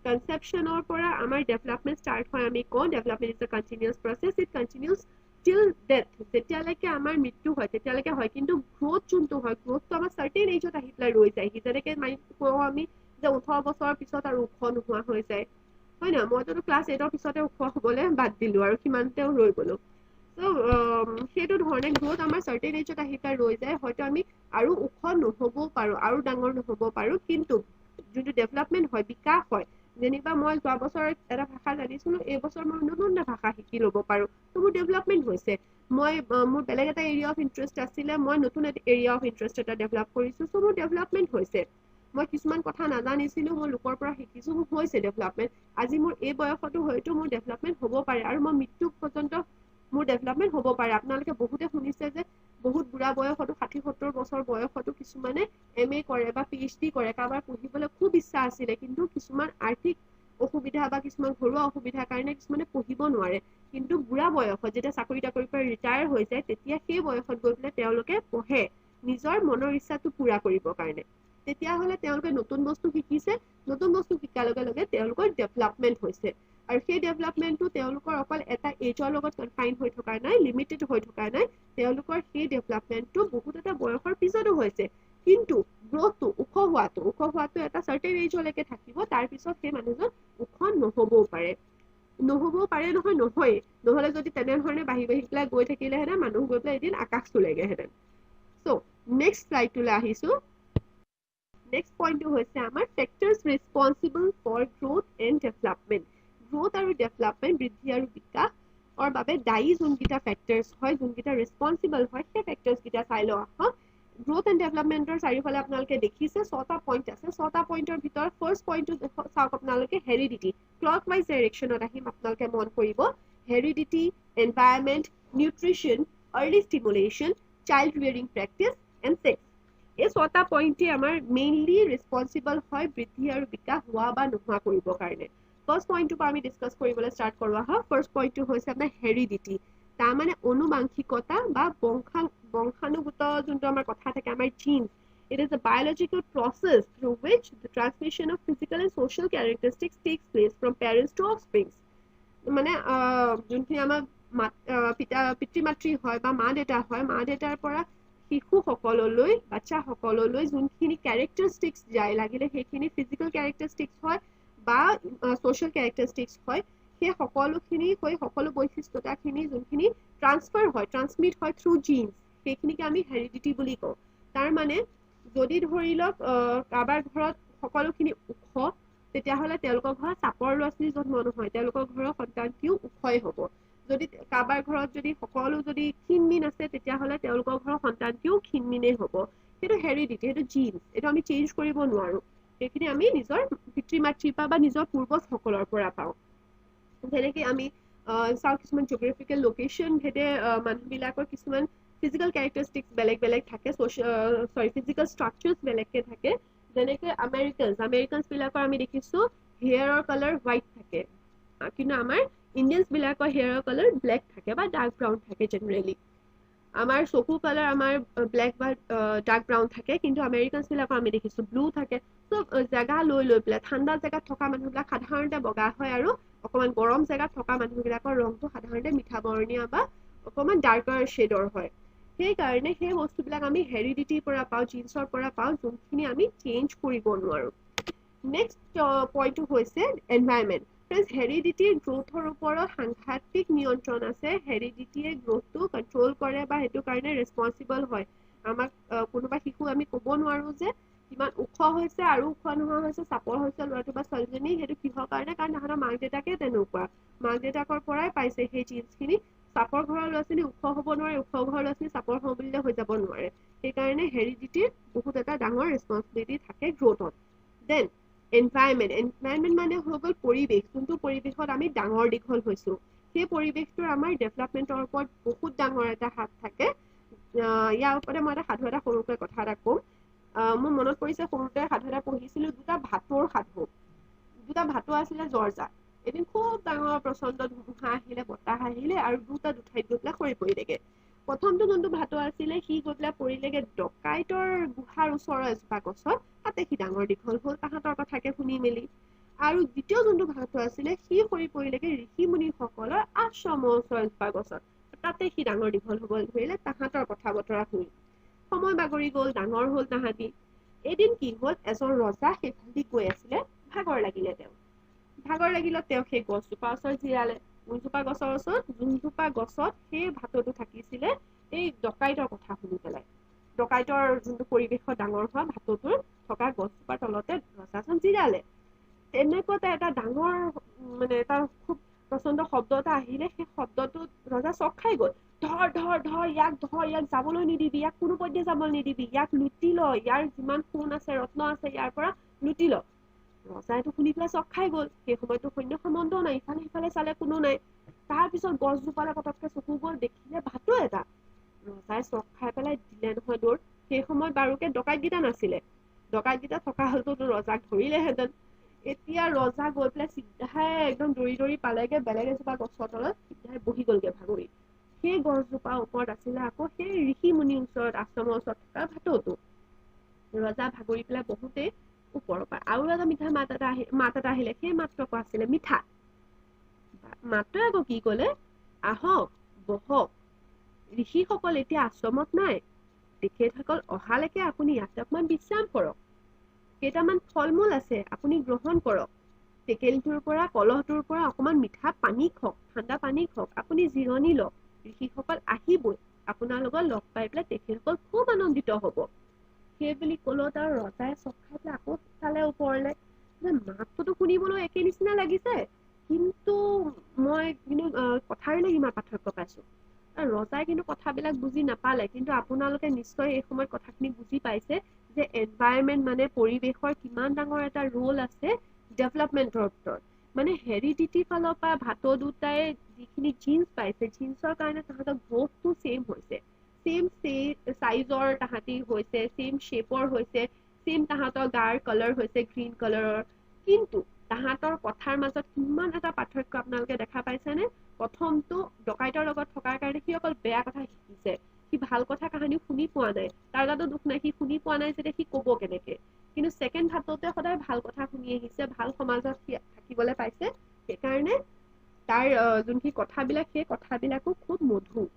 কনচেপশ্যনৰ পৰা আমাৰ ডেভেলপমেন্ট ষ্টাৰ্ট হয় আমি কওঁ development is a continuous process it continuous টিল ডেথ যেতিয়ালৈকে আমাৰ মৃত্যু হয় তেতিয়ালৈকে হয় কিন্তু গ্ৰোথ যোনটো হয় গ্ৰোথটো আমাৰ চাৰ্টেইন এজত আহি পেলাই ৰৈ যায় যেনেকে কওঁ আমি যে 18 বছৰৰ পিছত আৰু ওখ নোহোৱা হৈ যায় হয় নহয় মইতো ক্লাছ 8ৰ পিছতে ওখ হ'বলৈ বাদ দিলো আৰু সিমানতেও ৰৈ গ'লো সেইটো ধৰণে গ্ৰোথ আমাৰ চাৰ্টেইন এজত আহি পেলাই ৰৈ যায় হয়তো আমি আৰু ওখ নহ'বও পাৰো আৰু ডাঙৰ নহ'ব পাৰো কিন্তু যোনটো ডেভেলপমেন্ট হয় বিকাশ হয় যেনিবা মই যোৱা বছৰ এটা ভাষা জানিছিলো এই বছৰ মই নতুন এটা ভাষা শিকি ল'ব পাৰো তো মোৰ ডেভেলপমেন্ট হৈছে মই মোৰ বেলেগ এটা এৰিয়া অফ ইণ্টাৰেষ্ট আছিলে মই নতুন এটা এৰিয়া অফ ইণ্টাৰেষ্ট এটা ডেভেলপ কৰিছো তো মোৰ ডেভেলপমেন্ট হৈছে মই কিছুমান কথা নাজানিছিলো মই লোকৰ পৰা শিকিছো মোৰ হৈছে ডেভেলপমেন্ট আজি মোৰ এই বয়সতো হয়তো মোৰ ডেভেলপমেন্ট হ'ব পাৰে আৰু মই মৃত্যু পৰ্যন্ত মোৰ ডেভেলপমেন্ট হ'ব পাৰে আপোনালোকে বহুতে শুনিছে যে বহুত বুঢ়া বয়সতো 60-70 বছৰ বয়সতো কিছুমানে MA কৰে বা PhD কৰে কাৰোবাৰ পঢ়িবলৈ খুব ইচ্ছা আছিলে কিন্তু কিছুমান আৰ্থিক অসুবিধা বা কিছুমান ঘৰুৱা অসুবিধাৰ কাৰণে কিছুমানে পঢ়িব নোৱাৰে কিন্তু বুঢ়া বয়সত যেতিয়া চাকৰি তাকৰিৰ পৰা ৰিটায়াৰ হৈ যায় তেতিয়া সেই বয়সত গৈ পেলাই তেওঁলোকে পঢ়ে নিজৰ মনৰ ইচ্ছাটো পূৰা কৰিবৰ কাৰণে তেতিয়াহ'লে তেওঁলোকে নতুন বস্তু শিকিছে নতুন বস্তু শিকাৰ লগে লগে তেওঁলোকৰ ডেভেলপমেণ্ট হৈছে আৰু সেই ডেভেলপমেণ্টটো তেওঁলোকৰ অকল এটা এজৰ লগত কনফাইন হৈ থকা নাই লিমিটেড হৈ থকা নাই তেওঁলোকৰ সেই ডেভেলপমেণ্টটো বহুত এটা বয়সৰ পিছতো হৈছে কিন্তু গ্ৰথটো ওখ হোৱাটো এটা চাৰ্টেন এজলৈকে থাকিব তাৰপিছত সেই মানুহজন ওখ নহ'বও পাৰে নহয়ে নহ'লে যদি তেনেধৰণে বাঢ়ি পেলাই গৈ থাকিলেহেঁতেন মানুহ গৈ পেলাই এদিন আকাশ চুলেগেহেঁতেন চ' নেক্সট শ্লাইডটোলৈ আহিছোঁ নেক্সট পইণ্টটো হৈছে আমাৰ factors responsible for growth and development growth আৰু ডেভেলপমেণ্ট বৃদ্ধি আৰু বিকাশৰ বাবে দায়ী যোনকেইটা ফেক্টৰ্ছ হয় যোনকেইটা ৰেছপনচিবল হয় সেই ফেক্টৰ্ছকেইটা চাই লওঁ আহক গ্ৰথ এণ্ড ডেভেলপমেণ্টৰ চাৰিওফালে আপোনালোকে দেখিছে 6টা পইণ্ট আছে 6টা পইণ্টৰ ভিতৰত ফাৰ্ষ্ট পইণ্টটো চাওক আপোনালোকে হেৰিডিটি ক্লকৱাইজ ডাইৰেকশ্যনত আহিম আপোনালোকে মন কৰিব heredity environment nutrition early stimulation child rearing practice and sex এই 6টা পইণ্টে আমাৰ মেইনলি ৰেছপনচিবল হয় বৃদ্ধি আৰু বিকাশ হোৱা বা নোহোৱা কৰিবৰ কাৰণে ফাৰ্ষ্ট পইণ্টটোৰ পৰা আমি ডিছকাছ কৰিবলৈ ষ্টাৰ্ট কৰোঁ আহক ফাৰ্ষ্ট পইণ্টটো হৈছে আপোনাৰ হেৰিডিটি তাৰমানে অনুবাংশিকতা বা বংশানুগত যোনটো আমাৰ কথা থাকে আমাৰ jeans It is a biological process through which the transmission of physical and social characteristics takes place from parents to offspring. মানে যোনখিনি আমাৰ পিতৃ মাতৃ হয় বা মা দেউতাৰ পৰা শিশুসকললৈ বাচ্চাসকললৈ যোনখিনি কেৰেক্টাৰিষ্টিক্স যায় লাগিলে সেইখিনি ফিজিকেল কেৰেক্টাৰিষ্টিক্স হয় বা ছ'চিয়েল কেৰেক্টাৰিষ্টিক্স হয় সেই সকলোখিনি সকলো বৈশিষ্ট্যতাখিনি যোনখিনি ট্ৰান্সমিট হয় থ্ৰু জিনছ সেইখিনিকে আমি হেৰিডিটি বুলি কওঁ তাৰ মানে যদি ধৰি লওক কাৰোবাৰ ঘৰত সকলোখিনি ওখ তেতিয়াহ'লে তেওঁলোকৰ ঘৰত চাপৰ ল'ৰা ছোৱালী জন্ম নহয় তেওঁলোকৰ ঘৰৰ সন্তানটিও ওখই হ'ব যদি কাৰোবাৰ ঘৰত যদি সকলো যদি ক্ষীণমিন আছে তেতিয়াহ'লে তেওঁলোকৰ ঘৰৰ সন্তানটিও ক্ষীণমিনেই হ'ব সেইটো হেৰিডিটি সেইটো জিনছ এইটো আমি চেঞ্জ কৰিব নোৱাৰোঁ সেইখিনি আমি নিজৰ পিতৃ মাতৃৰ পৰা বা নিজৰ পূৰ্বজসকলৰ পৰা পাওঁ যেনেকৈ আমি চাওঁ কিছুমান জিঅ'গ্ৰাফিকেল লোকেশ্যন ভেদে মানুহবিলাকৰ কিছুমান ফিজিকেল কেৰেক্টাৰিষ্টিক্স বেলেগ থাকে ফিজিকেল ষ্ট্ৰাকচাৰ্ছ বেলেগকৈ থাকে যেনেকৈ আমেৰিকানছবিলাকৰ আমি দেখিছোঁ হেয়াৰৰ কালাৰ হোৱাইট থাকে কিন্তু আমাৰ ইণ্ডিয়ানছবিলাকৰ হেয়াৰৰ কালাৰ ব্লেক থাকে বা ডাৰ্ক ব্ৰাউন থাকে জেনেৰেলি আমাৰ চকু কালাৰ আমাৰ ব্লেক বা ডাৰ্ক ব্ৰাউন থাকে কিন্তু আমেৰিকানছবিলাকৰ আমি দেখিছোঁ ব্লু থাকে চব জেগা লৈ পেলাই ঠাণ্ডা জেগাত থকা মানুহবিলাক সাধাৰণতে বগা হয় আৰু অকণমান গৰম জেগাত থকা মানুহবিলাকৰ ৰংটো সাধাৰণতে মিঠা বৰণীয়া বা অকণমান ডাৰ্কাৰ শ্বেডৰ হয় সেইকাৰণে সেই বস্তুবিলাক আমি হেৰিডিটিৰ পৰা পাওঁ জিন্সৰ পৰা পাওঁ যোনখিনি আমি চেঞ্জ কৰিব নোৱাৰোঁ নেক্সট পইণ্টটো হৈছে এনভাইৰনমেণ্ট ফ্ৰেণ্ডছ হেৰিডিটিৰ গ্ৰথৰ ওপৰত সাংঘাতিক নিয়ন্ত্ৰণ আছে হেৰিডিটিয়ে গ্ৰথটো কণ্ট্ৰল কৰে বা সেইটো কাৰণে ৰেছপনচিবল হয় আমাক কোনোবা শিশু আমি ক'ব নোৱাৰোঁ যে কিমান ওখ হৈছে আৰু ওখ নোহোৱা হৈছে চাপৰ হৈছে ল'ৰাটো বা ছোৱালীজনী সেইটো কিহৰ কাৰণে কাৰণ তাহাঁতৰ মাক দেউতাকে তেনেকুৱা মাক দেউতাকৰ পৰাই পাইছে সেই জিন্সখিনি চাপৰ ঘৰৰ ল'ৰা ছোৱালী ওখ হ'ব নোৱাৰে ওখ ঘৰৰ ল'ৰা ছোৱালী চাপৰ হওঁ বুলিলে হৈ যাব নোৱাৰে সেইকাৰণে হেৰিডিটিৰ বহুত এটা ডাঙৰ ৰেছপনচিবিলিটি থাকে গ্ৰথত দেন এনভাইৰনমেণ্ট মানে হৈ গ'ল পৰিৱেশ যোনটো পৰিৱেশত আমি ডাঙৰ দীঘল হৈছোঁ সেই পৰিৱেশটোৰ আমাৰ ডেভেলপমেণ্টৰ ওপৰত বহুত ডাঙৰ এটা হাত থাকে ইয়াৰ ওপৰতে মই এটা সাধু এটা সৰুকৈ কথা এটা কওঁ মোৰ মনত পৰিছে সৰুতে সাধু এটা পঢ়িছিলোঁ দুটা ভাটৌ আছিলে জৰ্জাত এদিন খুব ডাঙৰ প্ৰচণ্ড ধুমুহা আহিলে বতাহ আহিলে আৰু দুঠাইত গৈ পেলাই সৰি পৰিলেগে প্ৰথমটো যোনটো ভাটৌ আছিলে সি গৈ পেলাই পৰিলেগে ডকাইতৰ গুহাৰ ওচৰৰ এজোপা গছত তাতে সি ডাঙৰ দীঘল হ'ল তাহাঁতৰ কথাকে শুনি মেলি আৰু দ্বিতীয় যোনটো ভাটৌ আছিলে সি সৰি পৰিলেগে ঋষি মুনিসকলৰ আশ্ৰমৰ ওচৰৰ এজোপা গছত তাতে সি ডাঙৰ দীঘল হ'ব ধৰিলে তাহাঁতৰ কথা বতৰা শুনি সময় বাগৰি গ'ল ডাঙৰ হ'ল তাহাঁতি এদিন কি হ'ল এজন ৰজা সেইফালেদি গৈ আছিলে ভাগৰ লাগিলে তেওঁ সেই গছজোপাৰ ওচৰত জিৰালে কোনজোপা গছৰ ওচৰত যোনজোপা গছত সেই ভাটৌটো থাকিছিলে এই ডকাইতৰ কথা শুনি পেলাই ডকাইতৰ যোনটো পৰিৱেশত ডাঙৰ হোৱা ভাটৌটোৰ থকা গছজোপাৰ তলতে ৰজাজন জিৰালে তেনেকুৱাতে এটা ডাঙৰ মানে এটা খুব প্ৰচণ্ড শব্দ এটা আহিলে সেই শব্দটোত ৰজা চক খাই গ'ল ধৰ ইয়াক যাবলৈ নিদিবি ইয়াক কোনোপধ্যে যাবলৈ নিদিবি ইয়াক লুটি ল ইয়াৰ যিমান সোণ আছে ৰত্ন আছে ইয়াৰ পৰা লুটি ল ৰজাইটো শুনি পেলাই চক খাই গ'ল সেই সময়তো সৈন্য সামন্ত নাই ইফালে সিফালে চালে কোনো নাই তাৰপিছত গছজোপালে পতককে চকু গ'ল দেখিলে ভাটৌ এটা ৰজাই চক খাই পেলাই দিলে নহয় দৌৰ। সেই সময়ত বাৰুকে ডকাইতকেইটা নাছিলে, ডকাইতকেইটা থকা হলেতো ৰজাক ধৰিলেহেঁতেন। এতিয়া ৰজা গৈ পেলাই চিধাই একদম দৌৰি দৌৰি পালেগে বেলেগ এজোপা গছৰ তলত, চিধাই বহি গলগে ভাগৰি। সেই গছজোপাৰ ওপৰত আছিলে আকৌ সেই ঋষি মুনিৰ ওচৰত আশ্ৰমৰ ওচৰত থকা ভাটৌটো। ৰজা ভাগৰি পেলাই বহুতেই ওপৰৰ পৰা আৰু এটা মিঠা মাত এটা আহিলে। সেই মাতটো আকৌ আছিলে মিঠা। মাতটোৱে আকৌ কি কলে, আহক বহক, ঋষিসকল এতিয়া আশ্ৰমত নাই, তেখেতসকল অহালৈকে আপুনি ইয়াতে অকমান বিশ্ৰাম কৰক, কেইটামান ফল মূল আছে আপুনি গ্ৰহণ কৰক, টেকেলিটোৰ পৰা কলহটোৰ পৰা অকমান মিঠা পানী খাওক, ঠাণ্ডা পানী খাওক, আপুনি জিৰণি লওক, ঋষিসকল আহিবই, আপোনাৰ লগত লগ পাই পেলাই তেখেতসকল খুব আনন্দিত হব। সেই বুলি কলত আৰু ৰজাই চক খাই পেলাই আকৌ চালে ওপৰলে, যে মাতটোতো শুনিবলৈ একে নিচিনা লাগিছে, কিন্তু মই কিন্তু কথাবিলাক ইমান পাৰ্থক্য পাইছো। ৰজাই কিন্তু কথাবিলাক বুজি নাপালে, কিন্তু আপোনালোকে নিশ্চয় এই সময়ত কথাখিনি বুজি পাইছে যে এনভাইৰনমেন্ট মানে পৰিৱেশৰ কিমান ডাঙৰ এটা ৰোল আছে ডেভেলপমেন্টৰ ভিতৰত। মানে হেৰিডিটি ফালৰ পৰা ভাটৌ দুটাই যিখিনি জিন্স পাইছে, জিন্সৰ কাৰণে তাহাঁতৰ গ্ৰথটো ছেম হৈছে, ছেম চাইজৰ তাহাঁতি হৈছে, ছেম শ্বেপৰ হৈছে, ছেম তাহাঁতৰ গাৰ কালাৰ হৈছে গ্ৰীণ কালাৰৰ, কিন্তু তাহাঁতৰ কথাৰ মাজত কিমান এটা পাৰ্থক্য আপোনালোকে দেখা পাইছেনে? প্ৰথমটো ডকাইতৰ লগত থকাৰ কাৰণে সি অকল বেয়া কথা শিকিছে, সি ভাল কথা কাহানি শুনি পোৱা নাই, তাৰ গাতো দুখ নাই, সি শুনি পোৱা নাই যেতিয়া সি কব কেনেকে। কিন্তু ছেকেণ্ড ভাটৌটোৱে সদায় ভাল কথা শুনি আহিছে, ভাল সমাজত সি থাকিবলৈ পাইছে, সেইকাৰণে তাৰ যোনখিনি কথাবিলাক সেই কথাবিলাকো খুব মধুৰ।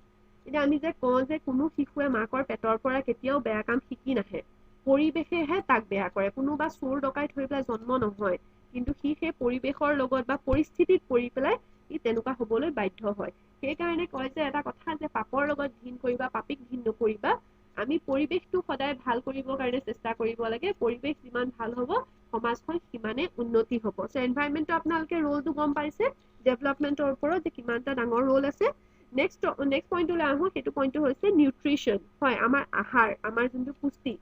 এতিয়া আমি যে কওঁ যে কোনো শিশুৱে মাকৰ পেটৰ পৰা কেতিয়াও বেয়া কাম শিকি নাহে, পৰিৱেশেহে তাক বেয়া কৰে। কোনোবা চোৰ ডকাইত হৈ পেলাই জন্ম নহয়, কিন্তু সি সেই পৰিৱেশৰ লগত বা পৰিস্থিতিত পৰি পেলাই সি তেনেকুৱা হবলৈ বাধ্য হয়। সেইকাৰণে কয় যে এটা কথা যে পাপৰ লগত ঘিন কৰিবা, পাপীক ঘিন নকৰিবা। আমি পৰিৱেশটো সদায় ভাল কৰিবৰ কাৰণে চেষ্টা কৰিব লাগে, পৰিৱেশ যিমান ভাল হব সমাজখন সিমানে উন্নতি হব। চ' এনভাইৰনমেন্টৰ আপোনালোকে ৰোলটো গম পাইছে ডেভেলপমেন্টৰ ওপৰত যে কিমান এটা ডাঙৰ ৰোল আছে। নেক্সট পইণ্টলৈ আহো, সেইটো পইণ্টটো হৈছে নিউট্ৰিচন। হয়, আমাৰ আহাৰ, আমাৰ যোনটো পুষ্টি,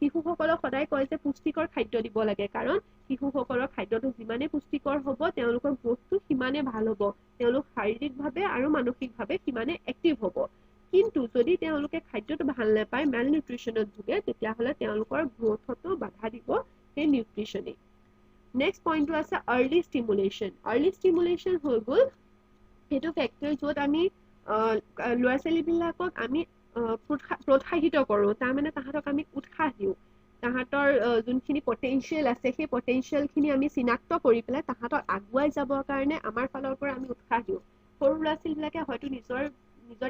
শিশুসকলক সদায় কয় যে পুষ্টিকৰ খাদ্য দিব লাগে, কাৰণ শিশুসকলৰ খাদ্যটো যিমানে পুষ্টিকৰ হব তেওঁলোকৰ গ্ৰথটো সিমানে ভাল হব, তেওঁলোক শাৰীৰিকভাৱে আৰু মানসিকভাৱে সিমানে এক্টিভ হব। কিন্তু যদি তেওঁলোকে খাদ্যটো ভাল নাপায়, মেল নিউট্ৰিচনত ভোগে, তেতিয়াহলে তেওঁলোকৰ গ্ৰথতো বাধা দিব সেই নিউট্ৰিচনে। নেক্সট পইণ্টটো আছে আৰ্লি ষ্টিমুলেশ্যন। আৰ্লি ষ্টিমুলেশ্যন হৈ গ'ল সেইটো ফেক্টৰ য'ত আমি ল'ৰা ছোৱালীবিলাকক আমি প্ৰোৎসাহিত কৰো, তাৰমানে তাহাঁতক আমি উৎসাহ দিওঁ, তাহাঁতৰ যোনখিনি পটেনচিয়েল আছে সেই পটেনচিয়েলখিনি আমি চিনাক্ত কৰি পেলাই তাহাঁতক আগুৱাই যাবৰ কাৰণে আমাৰ ফালৰ পৰা আমি উৎসাহ দিওঁ। সৰু ল'ৰা ছোৱালীবিলাকে হয়তো নিজৰ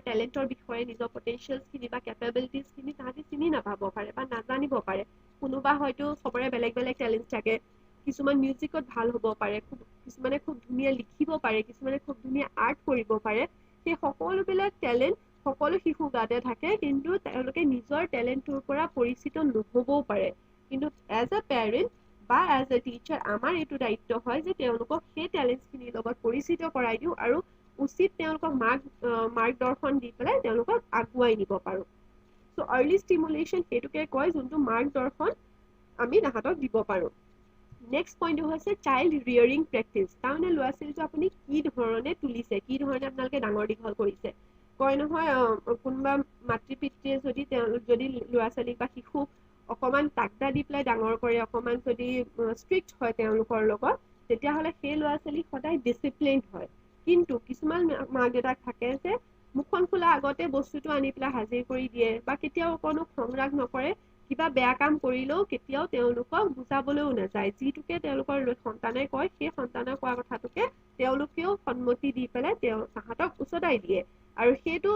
টেলেণ্টৰ বিষয়ে, নিজৰ পটেনচিয়েলখিনি বা কেপেবিলিটিজখিনি তাহাঁতি চিনি নাপাব পাৰে বা নাজানিব পাৰে। কোনোবা হয়তো চবৰে বেলেগ বেলেগ টেলেণ্ট থাকে, কিছুমান মিউজিকত ভাল হ'ব পাৰে, কিছুমানে খুব ধুনীয়া লিখিব পাৰে, কিছুমানে খুব ধুনীয়া আৰ্ট কৰিব পাৰে। সেই সকলোবিলাক টেলেণ্ট সকলো শিশু গাতে থাকে, কিন্তু তেওঁলোকে নিজৰ টেলেণ্টটোৰ পৰা পৰিচিত নহবও পাৰে। কিন্তু এজ এ পেৰেণ্ট বা এজ এ টিচাৰ আমাৰ এইটো দায়িত্ব হয় যে তেওঁলোকক সেই টেলেণ্টখিনিৰ লগত পৰিচিত কৰাই দিওঁ আৰু উচিত তেওঁলোকক মাৰ্গদৰ্শন দি পেলাই তেওঁলোকক আগুৱাই নিব পাৰোঁ। চ' আৰ্লি ষ্টিমুলেশ্যন সেইটোকে কয় যোনটো মাৰ্গদৰ্শন আমি তাহাঁতক দিব পাৰোঁ। নেক্সট পইণ্টটো হৈছে চাইল্ড ৰিয়াৰিং প্ৰেক্টিচ। তাৰমানে ল'ৰা ছোৱালীটো আপুনি কি ধৰণে তুলিছে, কি ধৰণে আপোনালোকে ডাঙৰ দীঘল কৰিছে। কয় নহয় কোনোবা মাতৃ পিতৃয়ে যদি ল'ৰা ছোৱালীক বা শিশুক অকমান তাকদা দি পেলাই ডাঙৰ কৰে, অকমান যদি ষ্ট্ৰিক্ট হয় তেওঁলোকৰ লগত, তেতিয়াহ'লে সেই ল'ৰা ছোৱালী সদায় ডিচিপ্লিন হয়। কিন্তু কিছুমান মাক দেউতাক থাকে যে মুখখন খোলা আগতে বস্তুটো আনি পেলাই হাজিৰ কৰি দিয়ে, বা কেতিয়াও কোনো খং ৰাগ নকৰে, কিবা বেয়া কাম কৰিলেও কেতিয়াও তেওঁলোকক বুজাবলৈও নাযায়। যিটোকে তেওঁলোকৰ সন্তানে কয় সেই সন্তানে কোৱা কথাটোকে তেওঁলোকেও সন্মতি দি পেলাই তাহাঁতক উচতাই দিয়ে, আৰু সেইটো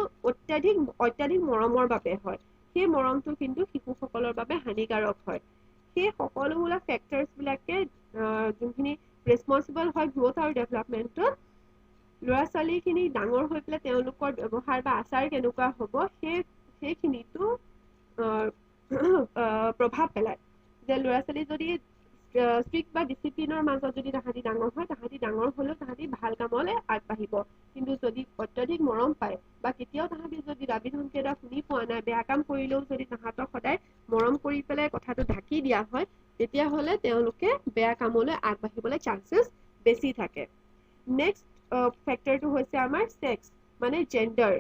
অত্যাধিক মৰমৰ বাবে হয়। সেই মৰমটো কিন্তু শিশুসকলৰ বাবে হানিকাৰক হয়। সেই সকলোবিলাক ফেক্টৰছবিলাকে যোনখিনি ৰেচপনচিবল হয় গ্ৰথ আৰু ডেভেলপমেণ্টত, ল'ৰা ছোৱালীখিনি ডাঙৰ হৈ পেলাই তেওঁলোকৰ ব্যৱহাৰ বা আচাৰ কেনেকুৱা হ'ব সেইখিনিতো প্ৰভাৱ পেলায়। যে ল'ৰা ছোৱালী যদি ষ্ট্ৰিক্ট বা ডিচিপ্লিনৰ মাজত যদি তাহাঁতি ডাঙৰ হয়, তাহাঁতি ডাঙৰ হ'লেও তাহাঁতি ভাল কামলৈ আগবাঢ়িব। কিন্তু যদি অত্যাধিক মৰম পায় বা কেতিয়াও তাহাঁতি যদি দাবী ধমকি এটা শুনি পোৱা নাই, বেয়া কাম কৰিলেও যদি তাহাঁতক সদায় মৰম কৰি পেলাই কথাটো ঢাকি দিয়া হয়, তেতিয়াহ'লে তেওঁলোকে বেয়া কামলৈ আগবাঢ়িবলৈ চান্সেছ বেছি থাকে। নেক্সট ফেক্টৰটো হৈছে আমাৰ ছেক্স, মানে জেণ্ডাৰ।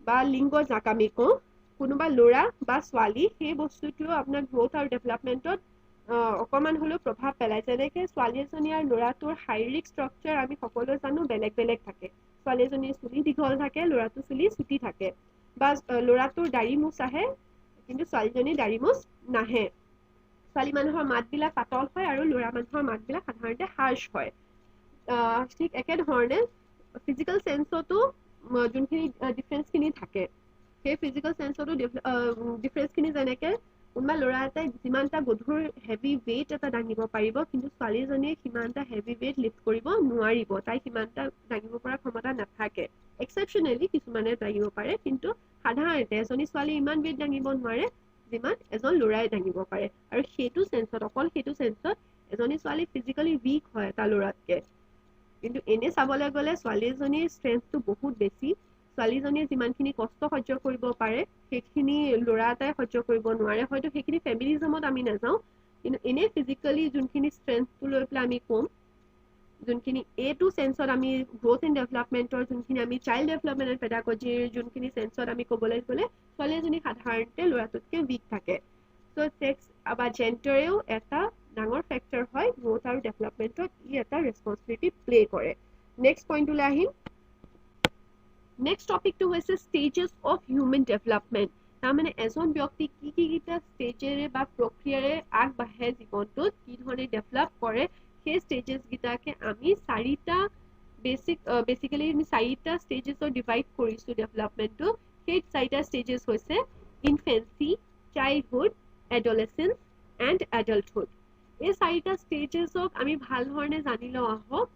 বা লিংগ যাক আমি কওঁ কোনোবা ল'ৰা বা ছোৱালী সেই বস্তুটো আপোনাৰ গ্ৰোথ আৰু ডেভেলপমেণ্টত অকণমান হ'লেও প্ৰভাৱ পেলায় যেনেকৈ ছোৱালী এজনী আৰু ল'ৰাটোৰ শাৰীৰিক ষ্ট্ৰাকচাৰ আমি সকলোৱে জানো বেলেগ বেলেগ থাকে ছোৱালী এজনীৰ চুলি দীঘল থাকে ল'ৰাটোৰ চুলি চুটি থাকে বা ল'ৰাটোৰ দাড়ি মোচ আহে কিন্তু ছোৱালীজনীৰ দাড়ি মোচ নাহে ছোৱালী মানুহৰ মাতবিলাক পাতল হয় আৰু ল'ৰা মানুহৰ মাতবিলাক সাধাৰণতে হাৰ্শ হয় ঠিক একেধৰণে ফিজিকেল চেন্সতো যোনখিনি ডিফাৰেঞ্চখিনি থাকে সেই ফিজিকেল চেন্সতো ডিফাৰেঞ্চখিনি যেনেকৈ কোনোবা ল'ৰা এটাই যিমানটা গধুৰ হেভি ৱেইট এটা দাঙিব পাৰিব কিন্তু ছোৱালীজনীয়ে সিমানটা হেভি ৱেইট লিফ্ট কৰিব নোৱাৰিব তাই সিমানটা দাঙিব পৰা ক্ষমতা নাথাকে এক্সেপশ্যনেলি কিছুমানে দাঙিব পাৰে কিন্তু সাধাৰণতে এজনী ছোৱালী ইমান ৱেইট দাঙিব নোৱাৰে যিমান এজন ল'ৰাই দাঙিব পাৰে আৰু সেইটো চেন্সত অকল সেইটো চেন্সত এজনী ছোৱালী ফিজিকেলি উইক হয় এটা ল'ৰাতকৈ কিন্তু এনে চাবলৈ গ'লে ছোৱালী এজনীৰ ষ্ট্ৰেংথটো বহুত বেছি ছোৱালীজনীয়ে যিমানখিনি কষ্ট সহ্য কৰিব পাৰে সেইখিনি ল'ৰা এটাই সহ্য কৰিব নোৱাৰে হয়তো সেইখিনি ফেমিনিজমত আমি নাযাওঁ কিন্তু এনে ফিজিকেলি যোনখিনি ষ্ট্ৰেংথটো লৈ পেলাই আমি ক'ম যোনখিনি এইটো চেন্সত আমি গ্ৰোথ এণ্ড ডেভেলপমেণ্টৰ যোনখিনি আমি চাইল্ড ডেভেলপমেণ্ট এণ্ড পেডাগজিৰ যোনখিনি চেন্সত আমি ক'বলৈ গ'লে ছোৱালী এজনী সাধাৰণতে ল'ৰাটোতকৈ উইক থাকে চ' ছেক্স বা জেণ্ডাৰেও এটা ডাঙৰ ফেক্টৰ হয় গ্ৰোথ আৰু ডেভেলপমেণ্টত ই এটা ৰেছপন্সিবিলিটি প্লে কৰে নেক্সট পইণ্টলৈ আহিম নেক্সট টপিকটো হৈছে ষ্টেজেছ অফ হিউমেন ডেভেলপমেণ্ট তাৰমানে এজন ব্যক্তি কিটা ষ্টেজেৰে বা প্ৰক্ৰিয়াৰে আগবাঢ়ে জীৱনটোত কি ধৰণে ডেভেলপ কৰে সেই ষ্টেজেছকেইটাকে আমি বেচিকেলি আমি চাৰিটা ষ্টেজেছৰ ডিভাইড কৰিছোঁ ডেভেলপমেণ্টটো সেই চাৰিটা ষ্টেজেছ হৈছে ইনফেন্সি চাইল্ডহুড এডলেচেন্স এণ্ড এডাল্টহুড এই চাৰিটা ষ্টেজেছক আমি ভাল ধৰণে জানি লওঁ আহক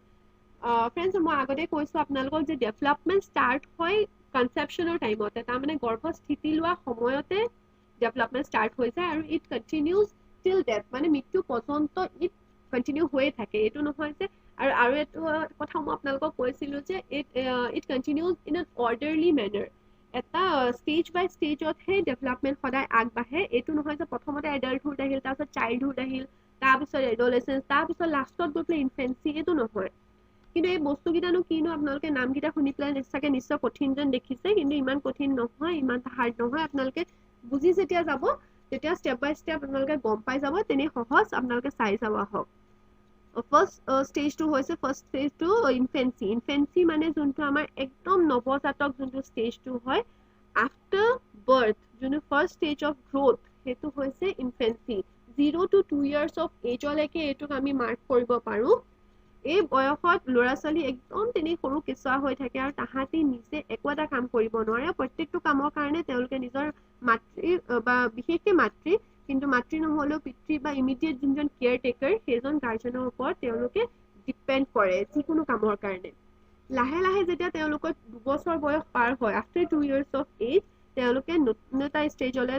ফ্ৰেণ্ডছ মই আগতে কৈছোঁ আপোনালোকক যে ডেভেলপমেণ্ট ষ্টাৰ্ট হয় কনচেপশ্যনৰ টাইমতে তাৰমানে গৰ্ভস্থিতি লোৱা সময়তে ডেভেলপমেণ্ট ষ্টাৰ্ট হৈ যায় আৰু ইট কণ্টিনিউজ টিল ডেথ মানে মৃত্যু পৰ্যন্ত ইট কণ্টিনিউ হৈয়ে থাকে এইটো নহয় যে আৰু এইটো কথা মই আপোনালোকক কৈছিলোঁ যে it continues in an অৰ্ডাৰলি manner এটা ষ্টেজ বাই ষ্টেজতহে ডেভেলপমেণ্ট সদায় আগবাঢ়ে এইটো নহয় যে প্ৰথমতে এডাল্টহুড আহিল তাৰপিছত চাইল্ডহুড আহিল তাৰপিছত এডলেচেন্স তাৰপিছত লাষ্টত গৈ পেলাই ইনফেন্সি এইটো নহয় কিন্তু এই বস্তুকেইটানো কিনো আপোনালোকে নামকেইটা শুনি পেলাই চাগে নিশ্চয় কঠিন যেন দেখিছে কিন্তু ইমান কঠিন নহয় ইমান হাৰ্ড নহয় আপোনালোকে বুজি যেতিয়া যাব তেতিয়া ষ্টেপ বাই ষ্টেপ আপোনালোকে গম পাই যাব তেনেই সহজ আপোনালোকে চাই যাব আহক ফাৰ্ষ্ট ষ্টেজটো হৈছে ফাৰ্ষ্ট ষ্টেজটো ইনফেন্সি মানে যোনটো আমাৰ একদম নৱজাতক যোনটো ষ্টেজটো হয় আফটাৰ বাৰ্থ যোনটো ফাৰ্ষ্ট ষ্টেজ অফ গ্ৰোথ সেইটো হৈছে ইনফেন্সি 0 to 2 years অফ এজলৈকে এইটোক আমি মাৰ্ক কৰিব পাৰোঁ এই বয়সত ল'ৰা ছোৱালী একদম তেনেই সৰু কেঁচুৱা হৈ থাকে আৰু তাহাঁতি নিজে একো এটা কাম কৰিব নোৱাৰে প্ৰত্যেকটো কামৰ কাৰণে তেওঁলোকে নিজৰ মাতৃ বা বিশেষকৈ মাতৃ কিন্তু মাতৃ নহ'লেও পিতৃ বা ইমিডিয়েট যোনজন কেয়াৰ টেকাৰ সেইজন গাৰ্জেনৰ ওপৰত তেওঁলোকে ডিপেণ্ড কৰে যিকোনো কামৰ কাৰণে লাহে লাহে যেতিয়া তেওঁলোকৰ 2 বছৰ বয়স পাৰ হয় আফটাৰ 2 years অফ এজ তেওঁলোকে নতুন এটা ষ্টেজলৈ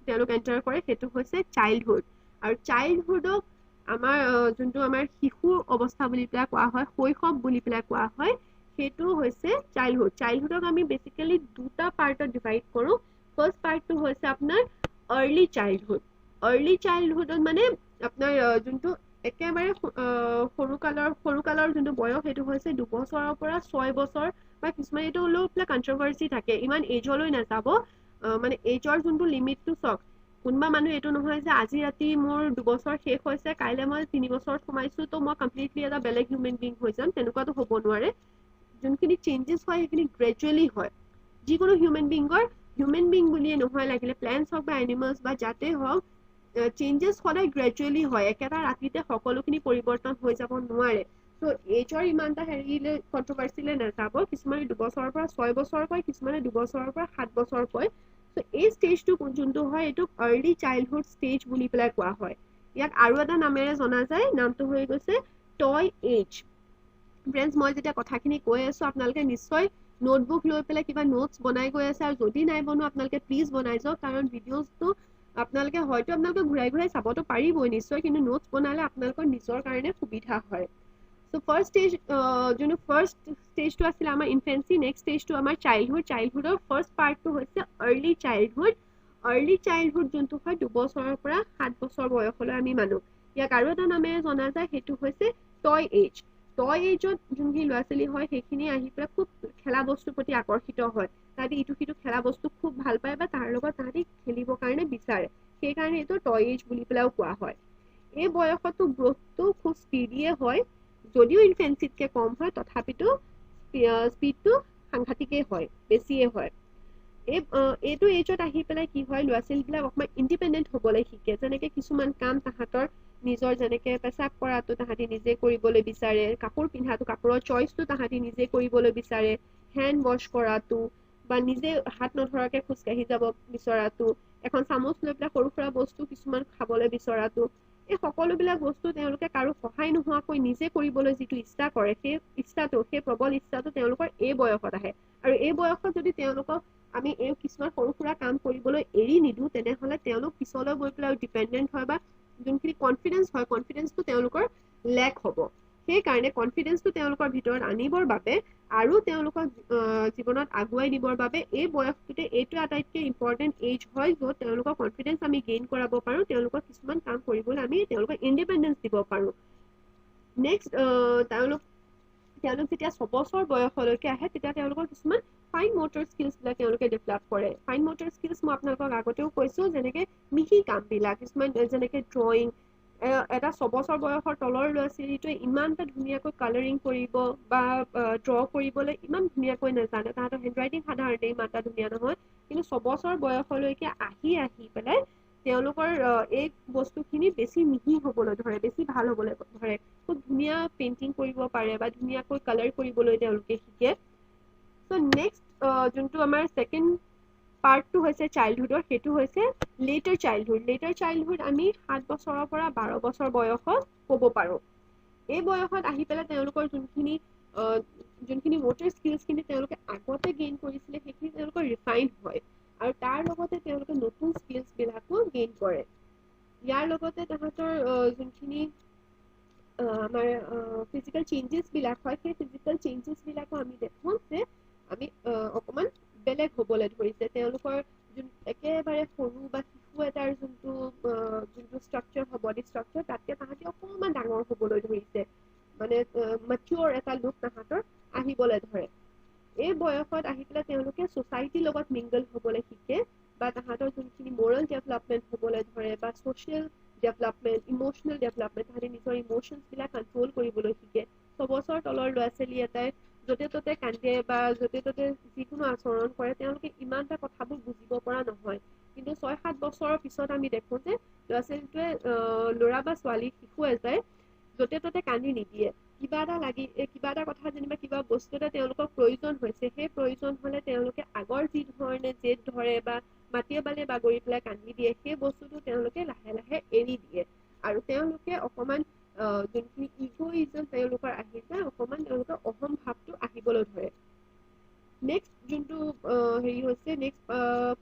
তেওঁলোক এণ্টাৰ কৰে সেইটো হৈছে চাইল্ডহুড আৰু চাইল্ডহুডক আমাৰ যোনটো আমাৰ শিশু অৱস্থা বুলি পেলাই কোৱা হয় শৈশৱ বুলি পেলাই কোৱা হয় সেইটো হৈছে চাইল্ডহুডক আমি বেচিকেলি দুটা পাৰ্টত ডিভাইড কৰোঁ ফাৰ্ষ্ট পাৰ্টটো হৈছে আপোনাৰ আৰ্লি চাইল্ডহুডত মানে আপোনাৰ যোনটো একেবাৰে সৰু কালৰ যোনটো বয়স সেইটো হৈছে 2 বছৰৰ পৰা 6 বছৰ বা কিছুমান এইটো লৈ পেলাই কণ্ট্ৰভাৰ্চি থাকে ইমান এজলৈ নাযাব মানে এজৰ যোনটো লিমিটটো চাওক কোনোবা মানুহ এইটো নহয় যে আজি ৰাতি মোৰ 2 বছৰ শেষ হৈছে কাইলৈ মই 3 বছৰত সোমাইছোঁ তো মই কমপ্লিটলি এটা বেলেগ হিউমেন বিং হৈ যাম তেনেকুৱাতো হ'ব নোৱাৰে যোনখিনি চেঞ্জেছ হয় সেইখিনি গ্ৰেজুৱেলি হয় যিকোনো হিউমেন বিং বুলিয়ে নহয় লাগিলে প্লেণ্টছ হওক বা এনিমেলছ বা যাতে হওক চেঞ্জেছ সদায় গ্ৰেজুৱেলি হয় একেটা ৰাতিতে সকলোখিনি পৰিৱৰ্তন হৈ যাব নোৱাৰে চ' এজৰ ইমানটা হেৰিলৈ কণ্ট্ৰভাৰ্চিলৈ নাযাব কিছুমানে 2 বছৰৰ পৰা 6 বছৰ কয় কিছুমানে 2 বছৰৰ পৰা 7 বছৰ কয় চ' এই ষ্টেজটো যোনটো হয় এইটোক আৰ্লি চাইল্ডহুড ষ্টেজ বুলি পেলাই কোৱা হয় ইয়াক আৰু এটা নামেৰে জনা যায় নামটো হৈ গৈছে টয় এজ ফ্ৰেণ্ডছ মই যেতিয়া কথাখিনি কৈ আছোঁ আপোনালোকে নিশ্চয় নোটবুক লৈ পেলাই কিবা নোটছ বনাই গৈ আছে আৰু যদি নাই বনোৱা আপোনালোকে প্লিজ বনাই যাওক কাৰণ ভিডিঅ'জটো আপোনালোকে ঘূৰাই ঘূৰাই চাবতো পাৰিবই নিশ্চয় কিন্তু নোটছ বনালে আপোনালোকৰ নিজৰ কাৰণে সুবিধা হয় চ' ফাৰ্ষ্ট ষ্টেজটো আছিলে আমাৰ ইনফেন্সি নেক্সট ষ্টেজটো আমাৰ চাইল্ডহুডৰ ফাৰ্ষ্ট পাৰ্টটো হৈছে আৰ্লি চাইল্ডহুড যোনটো হয় 2 বছৰৰ পৰা 7 বছৰ বয়সলৈ আমি মানো ইয়াক আৰু এটা নামেৰে জনা যায় সেইটো হৈছে টয় এজ টয় এজত যোনখিনি ল'ৰা ছোৱালী হয় সেইখিনি আহি পেলাই খুব খেলা বস্তুৰ প্ৰতি আকৰ্ষিত হয় তাহাঁতি ইটো সিটো খেলা বস্তু খুব ভাল পায় বা তাৰ লগত তাহাঁতি খেলিবৰ কাৰণে বিচাৰে সেইকাৰণে এইটো টয় এজ বুলি পেলাইও কোৱা হয় এই বয়সতো গ্ৰোথটো খুব স্পীডিয়ে হয় যদিও ইনফেন্সিতকৈ কম হয় তথাপিতো স্পীডটো সাংঘাতিকেই হয় বেছিয়ে হয় এইটো এজত আহি পেলাই কি হয় ল'ৰা ছোৱালীবিলাক অকণমান ইণ্ডিপেণ্ডেণ্ট হ'বলৈ শিকে যেনেকৈ কিছুমান কাম তাহাঁতৰ নিজৰ যেনেকৈ পেচাব কৰাটো তাহাঁতি নিজে কৰিবলৈ বিচাৰে কাপোৰ পিন্ধাটো কাপোৰৰ চইচটো তাহাঁতি নিজে কৰিবলৈ বিচাৰে হেণ্ড ৱাছ কৰাটো বা নিজে হাত নধৰাকৈ খোজকাঢ়ি যাব বিচৰাটো এখন চামুচ লৈ পেলাই সৰু সুৰা বস্তু কিছুমান খাবলৈ বিচৰাটো এই সকলোবিলাক বস্তু তেওঁলোকে কাৰো সহায় নোহোৱাকৈ নিজে কৰিবলৈ যিটো ইচ্ছা কৰে সেই প্ৰবল ইচ্ছাটো তেওঁলোকৰ এই বয়সত আহে আৰু এই বয়সত যদি তেওঁলোকক আমি এই কিছুমান সৰু সুৰা কাম কৰিবলৈ এৰি নিদিওঁ তেনেহ'লে তেওঁলোক পিছলৈ গৈ পেলাই ডিপেণ্ডেণ্ট হয় বা যোনখিনি কনফিডেন্স হয় কনফিডেন্সটো তেওঁলোকৰ লেক হ'ব সেইকাৰণে কনফিডেন্সটো তেওঁলোকৰ ভিতৰত আনিবৰ বাবে আৰু তেওঁলোকক জীৱনত আগুৱাই নিবৰ বাবে এই বয়সটোতে এইটো আটাইতকৈ ইম্পৰ্টেণ্ট এজ হয় য'ত তেওঁলোকৰ কনফিডেন্স আমি গেইন কৰাব পাৰোঁ তেওঁলোকক কিছুমান কাম কৰিবলৈ আমি তেওঁলোকক ইণ্ডিপেণ্ডেন্স দিব পাৰোঁ নেক্সট তেওঁলোক যেতিয়া 6 বছৰ বয়সলৈকে আহে তেতিয়া তেওঁলোকৰ কিছুমান ফাইন মটৰ স্কিলছবিলাক তেওঁলোকে ডেভেলপ কৰে ফাইন মটৰ স্কিলছ মই আপোনালোকক আগতেও কৈছোঁ যেনেকৈ মিহি কামবিলাক কিছুমান যেনেকৈ ড্ৰয়িং এটা 6 বছৰ বয়সৰ তলৰ ল'ৰা ছোৱালীটোৱে ইমান এটা ধুনীয়াকৈ কালাৰিং কৰিব বা ড্ৰ কৰিবলৈ ইমান ধুনীয়াকৈ নাজানে তাহাঁতৰ হেণ্ডৰাইটিং সাধাৰণতে ইমান এটা ধুনীয়া নহয় কিন্তু 6 বছৰ বয়সলৈকে আহি পেলাই তেওঁলোকৰ এই বস্তুখিনি বেছি মিহি হ'বলৈ ধৰে বেছি ভাল হ'বলৈ ধৰে খুব ধুনীয়া পেইণ্টিং কৰিব পাৰে বা ধুনীয়াকৈ কালাৰ কৰিবলৈ তেওঁলোকে শিকে চ' নেক্সট যোনটো আমাৰ ছেকেণ্ড পাৰ্টটো হৈছে চাইল্ডহুডৰ সেইটো হৈছে লেটাৰ চাইল্ডহুড আমি 7 বছৰৰ পৰা 12 বছৰ বয়সত ক'ব পাৰোঁ এই বয়সত আহি পেলাই তেওঁলোকৰ যোনখিনি মটৰ স্কিলছখিনি তেওঁলোকে আগতে গেইন কৰিছিলে সেইখিনি তেওঁলোকৰ ৰিফাইন হয় আৰু তাৰ লগতে তেওঁলোকে নতুন স্কিলছবিলাকো গেইন কৰে ইয়াৰ লগতে তাহাঁতৰ যোনখিনি আমাৰ ফিজিকেল চেঞ্জেছবিলাক হয় সেই ফিজিকেল চেঞ্জেছবিলাকো আমি দেখোঁ যে আমি অকণমান বেলেগ হ'বলৈ ধৰিছে তেওঁলোকৰ একেবাৰে সৰু বা শিশু এটাৰ যোনটো ষ্ট্ৰাকচাৰ হয় বডি ষ্ট্ৰাকচাৰ তাতকৈ তাহাঁতি অকণমান ডাঙৰ হ'বলৈ ধৰিছে মানে মেচিয়ৰ এটা লুক তাহাঁতৰ আহিবলৈ ধৰে এই বয়সত আহি পেলাই তেওঁলোকে ছ'চাইটিৰ লগত মিংগল হ'বলৈ শিকে বা তাহাঁতৰ যোনখিনি মৰেল ডেভেলপমেণ্ট হ'বলৈ ধৰে বা ছ'চিয়েল ডেভেলপমেণ্ট ইম'চনেল ডেভেলপমেণ্ট তাহাঁতি নিজৰ ইম'চনছবিলাক কণ্ট্ৰল কৰিবলৈ শিকে 6 বছৰ তলৰ ল'ৰা ছোৱালী এটাই য'তে ত'তে কান্দে বা য'তে ত'তে যিকোনো আচৰণ কৰে তেওঁলোকে ইমান এটা কথাবোৰ বুজিব পৰা নহয় কিন্তু 6-7 বছৰৰ পিছত আমি দেখোঁ যে ল'ৰা ছোৱালীটোৱে ল'ৰা বা ছোৱালী শিশু এটাই য'তে ত'তে কান্দি নিদিয়ে কিবা এটা কথা যেনিবা কিবা বস্তু এটা তেওঁলোকৰ প্ৰয়োজন হৈছে সেই প্ৰয়োজন হ'লে তেওঁলোকে আগৰ যি ধৰণে জেদ ধৰে বা মাটিয়ে বালিয়ে বাগৰি পেলাই কান্দি দিয়ে সেই বস্তুটো তেওঁলোকে লাহে লাহে এৰি দিয়ে আৰু তেওঁলোকে অকণমান যোনখিনি ইগ'ইজম তেওঁলোকৰ আহি যায় অকণমান তেওঁলোকৰ অহম ভাৱটো আহিবলৈ ধৰে নেক্সট যোনটো হেৰি হৈছে নেক্সট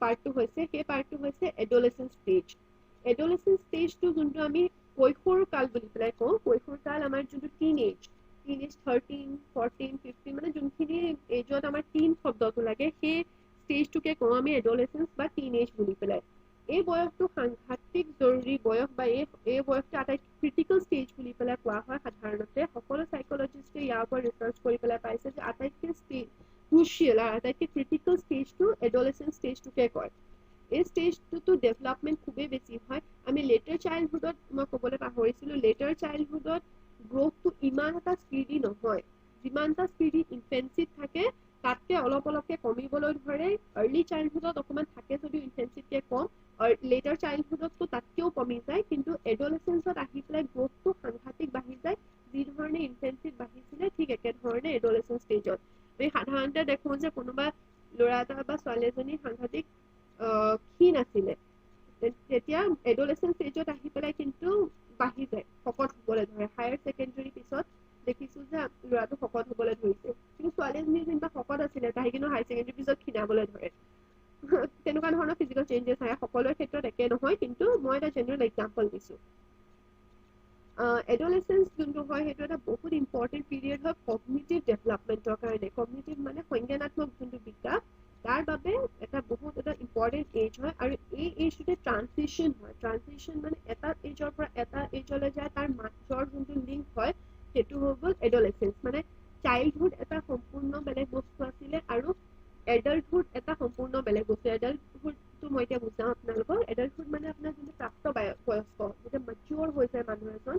পাৰ্টটো হৈছে সেই পাৰ্টটো হৈছে এডলেচেন্ট ষ্টেজটো যোনটো আমি কৈশোৰ কাল বুলি পেলাই কওঁ কৈশোৰ কাল আমাৰ যোনটো টিন এজ 13, 14, 15 মানে যোনখিনি এজত আমাৰ টিন শব্দটো লাগে সেই ষ্টেজটোকে কওঁ আমি এডলেচেন্স বা টিন এজ বুলি পেলাই এই বয়সটো সাংঘাতিক জৰুৰী বয়স বা এই বয়সটো আটাইতকৈ ক্ৰিটিকেল ষ্টেজ বুলি পেলাই কোৱা হয় সাধাৰণতে সকলো চাইকলজিষ্টে ইয়াৰ ওপৰত ৰিচাৰ্চ কৰি পেলাই পাইছে যে আটাইতকৈ ক্ৰুচিয়েল আৰু আটাইতকৈ ক্ৰিটিকেল ষ্টেজটো এডলেচেন্ট ষ্টেজটোকে কয় এই ষ্টেজটোতো ডেভেলপমেণ্ট খুবেই বেছি হয় আমি লেটাৰ চাইল্ডহুডত মই ক'বলৈ পাহৰিছিলোঁ লেটাৰ চাইল্ডহুডত গ্ৰ'থটো ইমান এটা স্পীডি নহয় যিমান এটা স্পীডি ইনফেন্সিত থাকে তাতকৈ অলপকৈ কমিবলৈ ধৰে আৰ্লি চাইল্ডহুডত অকণমান থাকে যদিও ইনফেন্সিতকৈ কম আৰু লেটাৰ চাইল্ডহুডততো তাতকৈও কমি যায় কিন্তু এডলেচেন্সত আহি পেলাই গ্ৰ'থটো সাংঘাতিক বাঢ়ি যায় যি ধৰণে ইনফেন্সিত বাঢ়িছিলে ঠিক একেধৰণে এডলেচেন্ট ষ্টেজত আমি সাধাৰণতে দেখোঁ যে কোনোবা ল'ৰা এটা বা ছোৱালী এজনী সাংঘাতিক ক্ষীণ আছিলে তেতিয়া এডলেচেন্ট ষ্টেজত আহি পেলাই কিন্তু বাঢ়ি যায় শকত হ'বলৈ ধৰে হায়াৰ ছেকেণ্ডেৰী পিছত দেখিছোঁ যে ল'ৰাটো শকত হ'বলৈ ধৰিছে কিন্তু ছোৱালী এজনী যেনিবা শকত আছিলে তাই কিন্তু হায়াৰ ছেকেণ্ডেৰী পিছত ক্ষীণাবলৈ ধৰে তেনেকুৱা ধৰণৰ ফিজিকেল চেঞ্জেছ আহে সকলোৰে ক্ষেত্ৰত একে নহয় কিন্তু মই এটা জেনেৰেল এক্সাম্পল দিছোঁ এডলেচেন্স যোনটো হয় সেইটো এটা বহুত ইম্পৰ্টেণ্ট পিৰিয়ড হয় কগনিটিভ ডেভেলপমেণ্টৰ কাৰণে কগনিটিভ মানে সংজ্ঞানাত্মক যোনটো বিকাশ তাৰ বাবে এটা বহুত এটা ইম্পৰ্টেণ্ট এজ হয় আৰু এই এজটোতে ট্ৰানজিশ্যন মানে এটা এজৰ পৰা এটা এজলৈ যায় তাৰ মাজৰ যোনটো লিংক হয় সেইটো হৈ গ'ল এডলেসেন্স মানে চাইল্ডহুড এটা সম্পূৰ্ণ বেলেগ বস্তু আছিলে আৰু এডাল্টহুড এটা সম্পূৰ্ণ বেলেগ বস্তু এডাল্টহুডটো মই এতিয়া বুজাওঁ আপোনালোকক এডাল্টহুড মানে আপোনাৰ যোনটো প্ৰাপ্তবয়স্ক যেতিয়া মেচিয়ৰ হৈ যায় মানুহ এজন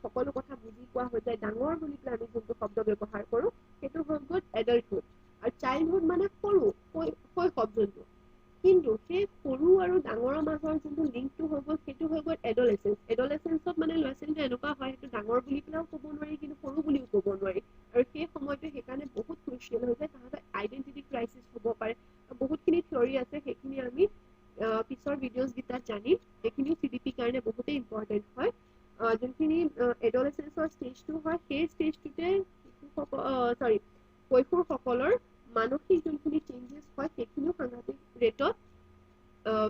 সকলো কথা বুজি পোৱা হৈ যায় ডাঙৰ বুলি পেলাই আমি যোনটো শব্দ ব্যৱহাৰ কৰোঁ সেইটো হৈ গ'ল এডাল্টহুড আৰু চাইল্ডহুড মানে সৰু শৈশৱ যোনটো কিন্তু সেই সৰু আৰু ডাঙৰৰ মাজৰ যোনটো লিংকটো হৈ গ'ল সেইটো হৈ গ'ল এডলেসেন্সত মানে ল'ৰা ছোৱালীটো এনেকুৱা হয় সেইটো ডাঙৰ বুলি পেলাইও ক'ব নোৱাৰি কিন্তু সৰু বুলিও ক'ব নোৱাৰি আৰু সেই সময়টো সেইকাৰণে বহুত ক্ৰুচিয়েল হৈ যায় তাহাঁতৰ আইডেণ্টিটি ক্ৰাইচিছ হ'ব পাৰে বহুতখিনি থিয়ৰী আছে সেইখিনি আমি পিছৰ ভিডিঅ'জ কেইটাত জানিম সেইখিনিও CDP কাৰণে বহুতেই ইম্পৰ্টেণ্ট হয় যোনখিনি এডলেসেন্সৰ ষ্টেজটো হয় সেই ষ্টেজটোতে কৈশোৰসকলৰ মানসিক যোনখিনি চেঞ্জেছ হয় সেইখিনিও সাংঘাতিক ৰেটত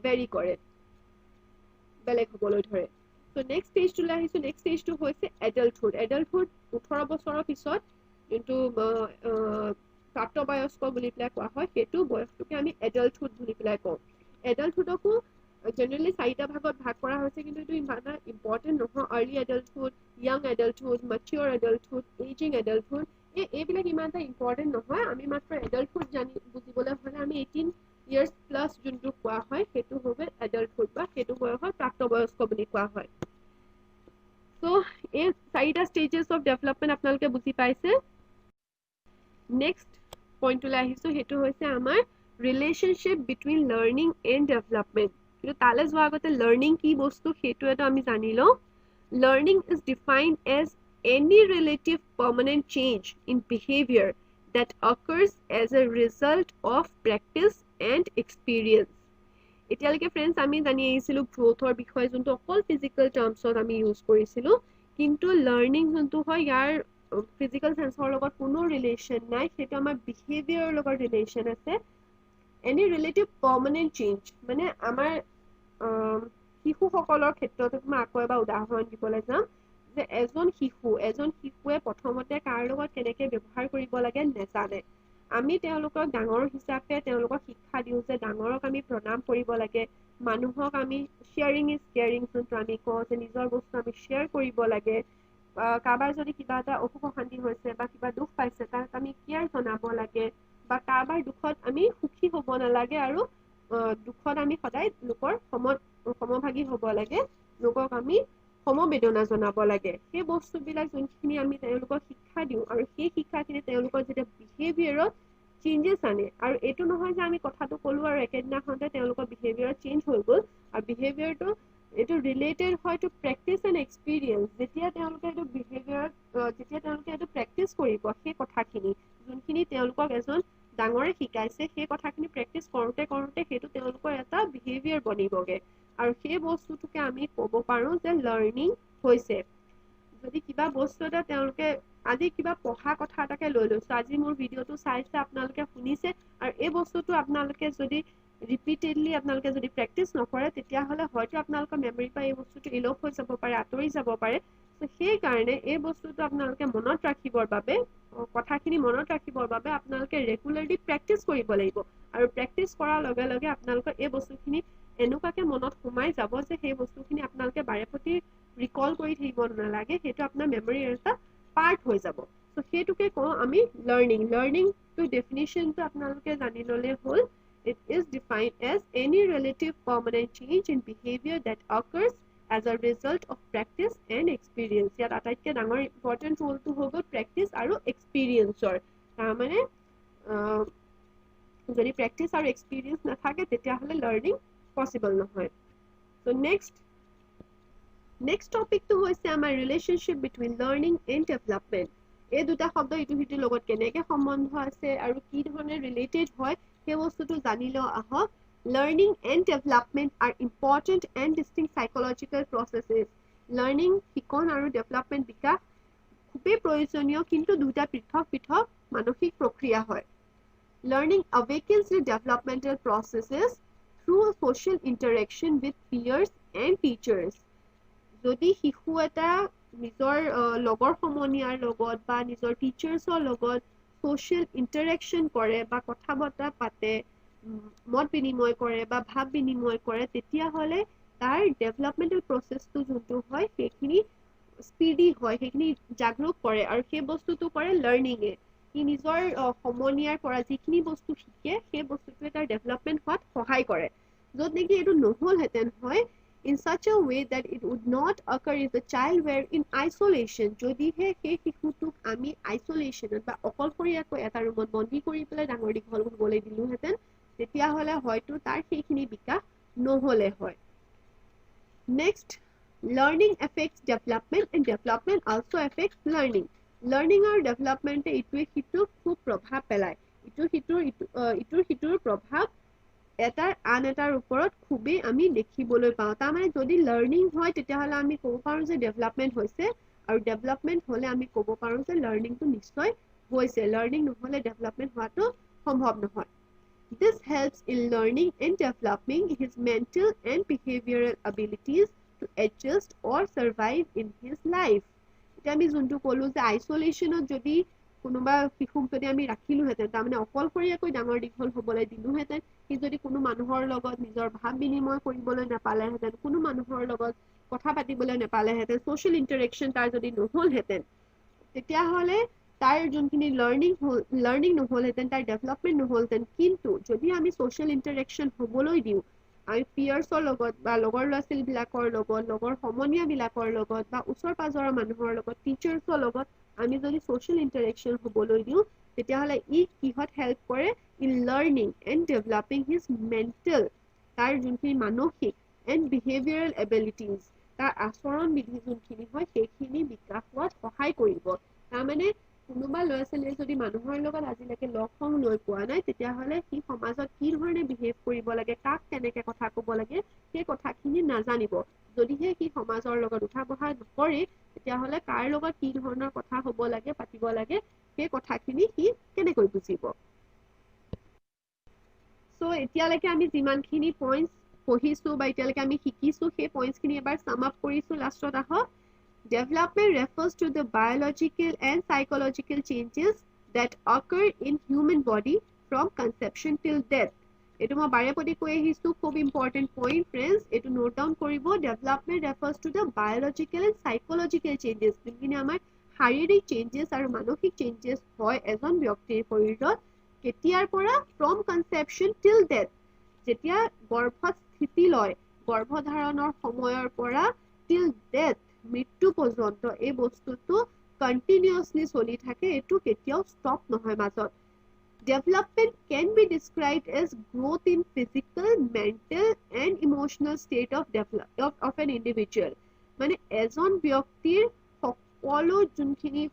ভেৰি কৰে বেলেগ হ'বলৈ ধৰে ত' নেক্সট ষ্টেজটোলৈ আহিছোঁ নেক্সট ষ্টেজটো হৈছে এডাল্টহুড 18 বছৰৰ পিছত যোনটো প্ৰাপ্তবয়স্ক বুলি পেলাই কোৱা হয় সেইটো বয়সটোকে আমি এডাল্টহুড বুলি পেলাই কওঁ এডাল্টহুডকো জেনেৰেলি 4টা ভাগত ভাগ কৰা হৈছে কিন্তু এইটো ইমান ইম্পৰ্টেণ্ট নহয় আৰ্লি এডাল্টহুড য়াং এডাল্টহুড মেচিয়ৰ এডাল্টহুড এজিং এডাল্টহুড এইবিলাক ইমান এটা ইম্পৰ্টেণ্ট নহয় আমি মাত্ৰ এডাল্টহুড বুজিবলৈ হ'লে আমি 18 years প্লাছ যোনটো কোৱা হয় সেইটো হৈ গ'ল এডাল্টহুড বা সেইটো বয়সত প্ৰাপ্তবয়স্ক বুলি কোৱা হয় চ' এই 4টা ষ্টেজেছ অফ ডেভেলপমেণ্ট আপোনালোকে বুজি পাইছে নেক্সট পইণ্টটোলৈ আহিছোঁ সেইটো হৈছে আমাৰ relationship between learning and development কিন্তু তালৈ যোৱাৰ আগতে লাৰ্ণিং কি বস্তু সেইটো এটা আমি জানি লওঁ learning is defined as any relative permanent change in behavior that occurs as a result of practice and experience. এতিয়ালৈকে ফ্ৰেণ্ডছ আমি জানি আহিছিলোঁ গ্ৰোথৰ বিষয়ে যোনটো অকল ফিজিকেল টাৰ্মছত আমি ইউজ কৰিছিলোঁ কিন্তু লাৰ্ণিং যোনটো হয় ইয়াৰ ফিজিকেল চেন্সৰ লগত কোনো ৰিলেশ্যন নাই সেইটো আমাৰ বিহেভিয়াৰৰ লগত ৰিলেশ্যন আছে এনি ৰিলেটিভ পাৰ্মানেণ্ট চেঞ্জ মানে আমাৰ শিশুসকলৰ ক্ষেত্ৰত মই আকৌ এবাৰ উদাহৰণ দিবলৈ যাম যে এজন শিশুৱে প্ৰথমতে কাৰ লগত কেনেকৈ ব্যৱহাৰ কৰিব লাগে নেজানে আমি তেওঁলোকক ডাঙৰ হিচাপে তেওঁলোকক শিক্ষা দিওঁ যে ডাঙৰক আমি প্ৰণাম কৰিব লাগে মানুহক আমি শ্বেয়াৰিং ইজ কেয়াৰিং যোনটো আমি কওঁ যে নিজৰ বস্তু আমি শ্বেয়াৰ কৰিব লাগে কাৰোবাৰ যদি কিবা এটা অসুখ অশান্তি হৈছে বা কিবা দুখ পাইছে তাক আমি কেয়াৰ জনাব লাগে বা কাৰোবাৰ দুখত আমি সুখী হ'ব নালাগে আৰু দুখত আমি সদায় লোকৰ সমভাগী হ'ব লাগে লোকক আমি সমবেদনা জনাব লাগে সেই বস্তুবিলাক যোনখিনি আমি তেওঁলোকক শিক্ষা দিওঁ আৰু সেই শিক্ষাখিনি তেওঁলোকৰ যেতিয়া বিহেভিয়াৰত চেঞ্জেছ আনে আৰু এইটো নহয় যে আমি কথাটো ক'লোঁ আৰু একেদিনাখনতে তেওঁলোকৰ বিহেভিয়াৰ চেঞ্জ হৈ গ'ল আৰু বিহেভিয়াৰটো এইটো ৰিলেটেড হয় টু প্ৰেক্টিচ এণ্ড এক্সপিৰিয়েঞ্চ যেতিয়া তেওঁলোকে এইটো বিহেভিয়াৰত যেতিয়া তেওঁলোকে এইটো প্ৰেক্টিচ কৰিব সেই কথাখিনি যোনখিনি তেওঁলোকক এজন ডাঙৰে শিকাইছে সেই কথাখিনি প্ৰেক্টিচ কৰোঁতে সেইটো তেওঁলোকৰ এটা বিহেভিয়াৰ বনিবগৈ আৰু সেই বস্তুটোকে আমি ক'ব পাৰোঁ যে লাৰ্ণিং হৈছে যদি কিবা বস্তু এটা তেওঁলোকে আজি কিবা পঢ়া কথা এটাকে লৈ লৈছোঁ আজি মোৰ ভিডিঅ'টো চাইছে আপোনালোকে শুনিছে আৰু এই বস্তুটো আপোনালোকে যদি ৰিপিটেডলি আপোনালোকে যদি প্ৰেক্টিচ নকৰে তেতিয়াহ'লে হয়তো আপোনালোকৰ মেমৰিৰ পৰা এই বস্তুটো ইল'প হৈ যাব পাৰে আঁতৰি যাব পাৰে চ' সেইকাৰণে এই বস্তুটো আপোনালোকে মনত ৰাখিবৰ বাবে কথাখিনি মনত ৰাখিবৰ বাবে আপোনালোকে ৰেগুলাৰলি প্ৰেক্টিচ কৰিব লাগিব আৰু প্ৰেক্টিচ কৰাৰ লগে লগে আপোনালোকৰ এই বস্তুখিনি এনেকুৱাকে মনত সোমাই যাব যে সেই বস্তুখিনি আপোনালোকে বাৰে প্ৰতি ৰিকল কৰি থাকিব নালাগে সেইটো আপোনাৰ মেমৰিৰ এটা পাৰ্ট হৈ যাব চ' সেইটোকে কওঁ আমি লাৰ্ণিংটো ডেফিনিশ্যনটো আপোনালোকে জানি ল'লে হ'ল it is defined as any relative permanent change in behavior that occurs as a result of practice and experience ইয়াত আটাইতকৈ ডাঙৰ ইম্পৰ্টেণ্ট ৰোলটো হৈ গ'ল প্ৰেক্টিচ আৰু এক্সপিৰিয়েঞ্চৰ তাৰমানে যদি প্ৰেক্টিচ আৰু এক্সপিৰিয়েঞ্চ নাথাকে তেতিয়াহ'লে লাৰ্ণিং পচিবল নহয় চ' নেক্সট টপিকটো হৈছে আমাৰ relationship between learning and development এই দুটা শব্দ ইটো সিটোৰ লগত কেনেকৈ সম্বন্ধ আছে আৰু কি ধৰণে ৰিলেটেড হয় সেই বস্তুটো জানি লওঁ আহক learning and development are important and distinct psychological processes learning শিকন আৰু ডেভেলপমেণ্ট বিকাশ খুবেই প্ৰয়োজনীয় কিন্তু দুটা পৃথক মানসিক প্ৰক্ৰিয়া হয় learning awakens the developmental processes through social interaction with peers and teachers যদি শিশু এটা নিজৰ লগৰ সমনীয়াৰ লগত বা নিজৰ টিচাৰ্ছৰ লগত social interaction কৰে বা কথা বতৰা পাতে মত বিনিময় কৰে বা ভাৱ বিনিময় কৰে তেতিয়াহ'লে তাৰ ডেভেলপমেণ্টেল প্ৰচেছটো যোনটো হয় সেইখিনি স্পিডি হয় সেইখিনি জাগ্ৰত কৰে আৰু সেই বস্তুটো কৰে লাৰ্ণিঙে ই নিজৰ সমনীয়াৰ পৰা যিখিনি বস্তু শিকে সেই বস্তুটোৱে তাৰ ডেভেলপমেণ্ট হোৱাত সহায় কৰে য'ত নেকি এইটো নহ'লহেঁতেন হয় in such a way that it would not occur if the child were in isolation যদিহে সেই শিশুটোক আমি আইচোলেশ্যনত বা অকলশৰীয়াকৈ এটা ৰুমত বন্দী কৰি পেলাই ডাঙৰ দীঘল হ'বলৈ দিলোহেঁতেন তেতিয়াহ'লে হয়তো তাৰ সেইখিনি বিকাশ নহ'লে হয় next learning affects development and development also affects learning learning আৰু development ইটোৱে সিটোক খুব প্ৰভাৱ পেলায় ইটোৰ সিটোৰ প্ৰভাৱ এটাৰ আন এটাৰ ওপৰত খুবেই আমি দেখিবলৈ পাওঁ তাৰমানে যদি লাৰ্ণিং হয় তেতিয়াহ'লে আমি ক'ব পাৰোঁ যে ডেভেলপমেণ্ট হৈছে আৰু ডেভেলপমেণ্ট হ'লে আমি ক'ব পাৰোঁ যে লাৰ্ণিংটো নিশ্চয় হৈছে লাৰ্ণিং নহ'লে ডেভেলপমেণ্ট হোৱাটো সম্ভৱ নহয় This helps in learning and developing his mental and behavioral abilities to adjust or survive in his life. এতিয়া আমি যোনটো ক'লো যে আইচোলেশ্যনত যদি কোনোবা শিশুক যদি আমি ৰাখিলোহেঁতেন তাৰমানে অকলশৰীয়াকৈ ডাঙৰ দীঘল হ'বলৈ দিলোহেঁতেন সি যদি কোনো মানুহৰ লগত নিজৰ ভাৱ বিনিময় কৰিবলৈ নাপালেহেঁতেন কোনো মানুহৰ লগত কথা পাতিবলৈ নাপালেহেঁতেন ছ'চিয়েল ইণ্টাৰেকশ্যন তাৰ যদি নহ'লহেঁতেন তেতিয়াহ'লে তাৰ যোনখিনি লাৰ্ণিং নহ'লহেঁতেন তাৰ ডেভেলপমেণ্ট নহ'লহেঁতেন কিন্তু যদি আমি ছ'চিয়েল ইণ্টাৰেকশ্যন হ'বলৈ দিওঁ আমি পিয়াৰ্ছৰ লগত বা লগৰ ল'ৰা ছোৱালীবিলাকৰ লগত লগৰ সমনীয়াবিলাকৰ লগত বা ওচৰ পাজৰৰ মানুহৰ লগত টিচাৰ্ছৰ লগত আমি যদি ছ'চিয়েল ইণ্টাৰেকশ্যন হ'বলৈ দিওঁ তেতিয়াহ'লে ই কিহত হেল্প কৰে in learning and developing his mental তাৰ যোনখিনি মানসিক এণ্ড বিহেভিয়াৰেল এবিলিটিজ তাৰ আচৰণ বিধি যোনখিনি হয় সেইখিনি বিকাশ হোৱাত সহায় কৰিব তাৰমানে কোনোবা ল'ৰা ছোৱালীয়ে যদি মানুহৰ লগত আজিলৈকে লগ সংগ লৈ পোৱা নাই তেতিয়াহ'লে সি সমাজত কি ধৰণে বিহেভ কৰিব লাগে কাক কেনেকে কথা ক'ব লাগে সেই কথাখিনি নাজানিব যদিহে সি সমাজৰ লগত উঠা বহা নকৰে তেতিয়াহ'লে কাৰ লগত কি ধৰণৰ কথা হ'ব লাগে পাতিব লাগে সেই কথাখিনি সি কেনেকৈ বুজিব চ' এতিয়ালৈকে আমি যিমানখিনি পইণ্টছ পঢ়িছো বা এতিয়ালৈকে আমি শিকিছো সেই পইণ্টছখিনি এবাৰ চাম আপ কৰিছো লাষ্টত আহক Development refers to the biological and psychological changes that occur in human body from conception till death. এইটো মই বাৰে প্ৰতি কৈ আহিছো খুব ইম্পৰ্টেণ্ট পইণ্ট ফ্ৰেণ্ডছ এইটো নোট ডাউন কৰিব development refers to the biological and psychological changes যোনখিনি আমাৰ শাৰীৰিক চেঞ্জেছ আৰু মানসিক চেঞ্জেছ হয় এজন ব্যক্তিৰ শৰীৰত কেতিয়াৰ পৰা ফ্ৰম কনচেপশ্যন টিল ডেথ যেতিয়া গৰ্ভত স্থিতি লয় গৰ্ভধাৰণৰ সময়ৰ পৰা টিল ডেথ মৃত্যু পৰ্যন্ত এই বস্তুটো কণ্টিনিউয়াছলি চলি থাকে এইটো কেতিয়াও ষ্টপ নহয় মাজত Development can be described as growth in physical, mental and emotional state of an individual. মানে এজন ব্যক্তিৰ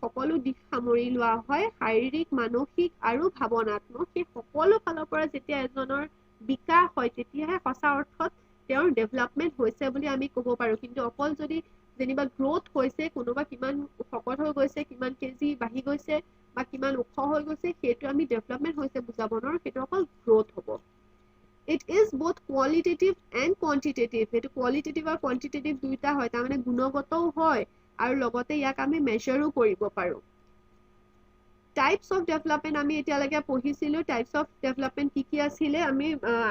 সকলো দিশ সামৰি লোৱা হয় শাৰীৰিক মানসিক আৰু ভাৱনাত্মক সেই সকলো ফালৰ পৰা যেতিয়া এজনৰ বিকাশ হয় তেতিয়াহে সঁচা অৰ্থত তেওঁৰ ডেভেলপমেণ্ট হৈছে বুলি আমি ক'ব পাৰোঁ কিন্তু অকল যদি যেনিবা গ্ৰোথ হৈছে কোনোবা কিমান শকত হৈ গৈছে কিমান কেজি বাঢ়ি গৈছে বা কিমান ওখ হৈ গৈছে সেইটো আমি ডেভেলপমেণ্ট হৈছে বুজাব নোৱাৰোঁ সেইটো অকল গ্ৰোথ হ'ব It is both qualitative and quantitative সেইটো qualitative আৰু quantitative দুইটা হয় তাৰমানে গুণগতও হয় আৰু লগতে ইয়াক আমি মেজাৰো কৰিব পাৰোঁ Types of development আমি এতিয়ালৈকে পঢ়িছিলোঁ Types of development কি আছিলে আমি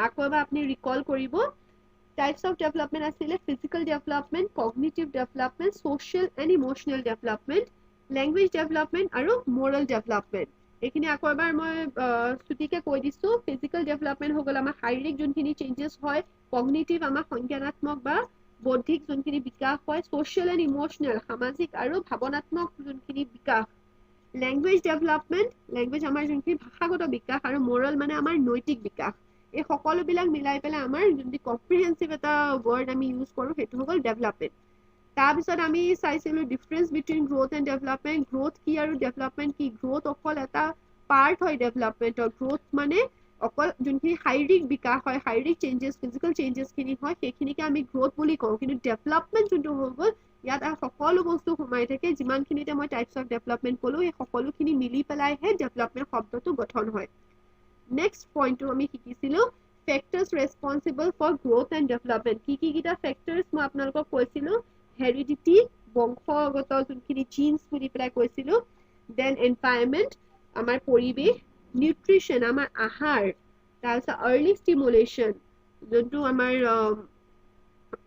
আকৌ এবাৰ আপুনি ৰিকল কৰিব Types of development আছিলে physical development, cognitive development, social and emotional development, language development আৰু moral development. এইখিনি আকৌ এবাৰ মই ছুটিকে কৈ দিছোঁ physical development হৈ গ'ল আমাৰ শাৰীৰিক যোনখিনি চেঞ্জেছ হয় cognitive আমাৰ সংজ্ঞানাত্মক বা বৌদ্ধিক যোনখিনি বিকাশ হয় social and emotional সামাজিক আৰু ভাৱনাত্মক যোনখিনি বিকাশ language development language আমাৰ যোনখিনি ভাষাগত বিকাশ আৰু moral মানে আমাৰ নৈতিক বিকাশ এই সকলোবিলাক মিলাই পেলাই আমাৰ যোনটো কম্প্ৰিহেনচিভ এটা ৱৰ্ড আমি ইউজ কৰোঁ সেইটো হৈ গ'ল ডেভেলপমেণ্ট তাৰপিছত আমি চাইছিলোঁ difference between growth and development growth কি আৰু ডেভেলপমেণ্ট কি গ্ৰোথ অকল এটা পাৰ্ট হয় ডেভেলপমেণ্টৰ গ্ৰোথ মানে অকল যোনখিনি শাৰীৰিক বিকাশ হয় শাৰীৰিক চেঞ্জেছ ফিজিকেল চেঞ্জেছখিনি হয় সেইখিনিকে আমি গ্ৰোথ বুলি কওঁ কিন্তু ডেভেলপমেণ্ট যোনটো হৈ গ'ল ইয়াত সকলো বস্তু সোমাই থাকে যিমানখিনিতে মই টাইপছ অফ ডেভেলপমেণ্ট ক'লোঁ সেই সকলোখিনি মিলি পেলাইহে ডেভেলপমেণ্ট শব্দটো গঠন হয় Next point আমি শিকিছিলোঁ factors responsible for growth and development কি কিটা factors মই আপোনালোকক কৈছিলোঁ heredity বংশগত যোনখিনি genes বুলি পেলাই কৈছিলোঁ then environment আমাৰ পৰিৱেশ nutrition আমাৰ আহাৰ তাৰপিছত early stimulation যোনটো আমাৰ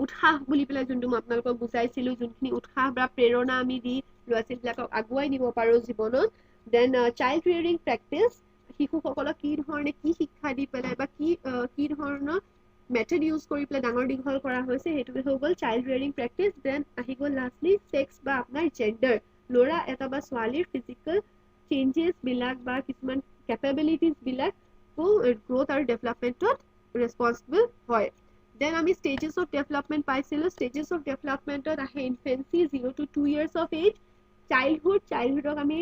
উৎসাহ বুলি পেলাই যোনটো মই আপোনালোকক বুজাইছিলো যোনখিনি উৎসাহ বা প্ৰেৰণা আমি দি ল'ৰা ছোৱালীবিলাকক আগুৱাই নিব পাৰো জীৱনত দেন চাইল্ড ৰিয়াৰিং প্ৰেক্টিচ শিশুসকলক কি ধৰণে কি শিক্ষা দি পেলাই বা কি ধৰণৰ মেথড ইউজ কৰি পেলাই ডাঙৰ দীঘল কৰা হৈছে সেইটো হৈ গ'ল চাইল্ড ৰিয়াৰিং প্ৰেক্টিচ দেন আহি গ'ল লাষ্টলি ছেক্স বা আপোনাৰ জেণ্ডাৰ ল'ৰা এটা বা ছোৱালীৰ ফিজিকেল চেঞ্জেছ বিলাক বা কিছুমান কেপেবিলিটিজ বিলাক গ্ৰোথ আৰু ডেভেলপমেণ্টত ৰেছপন্সিবল হয় দেন আমি stages of development পাইছিলো stages of developmentত আহে infancy 0 to 2 years of age childhoodক আমি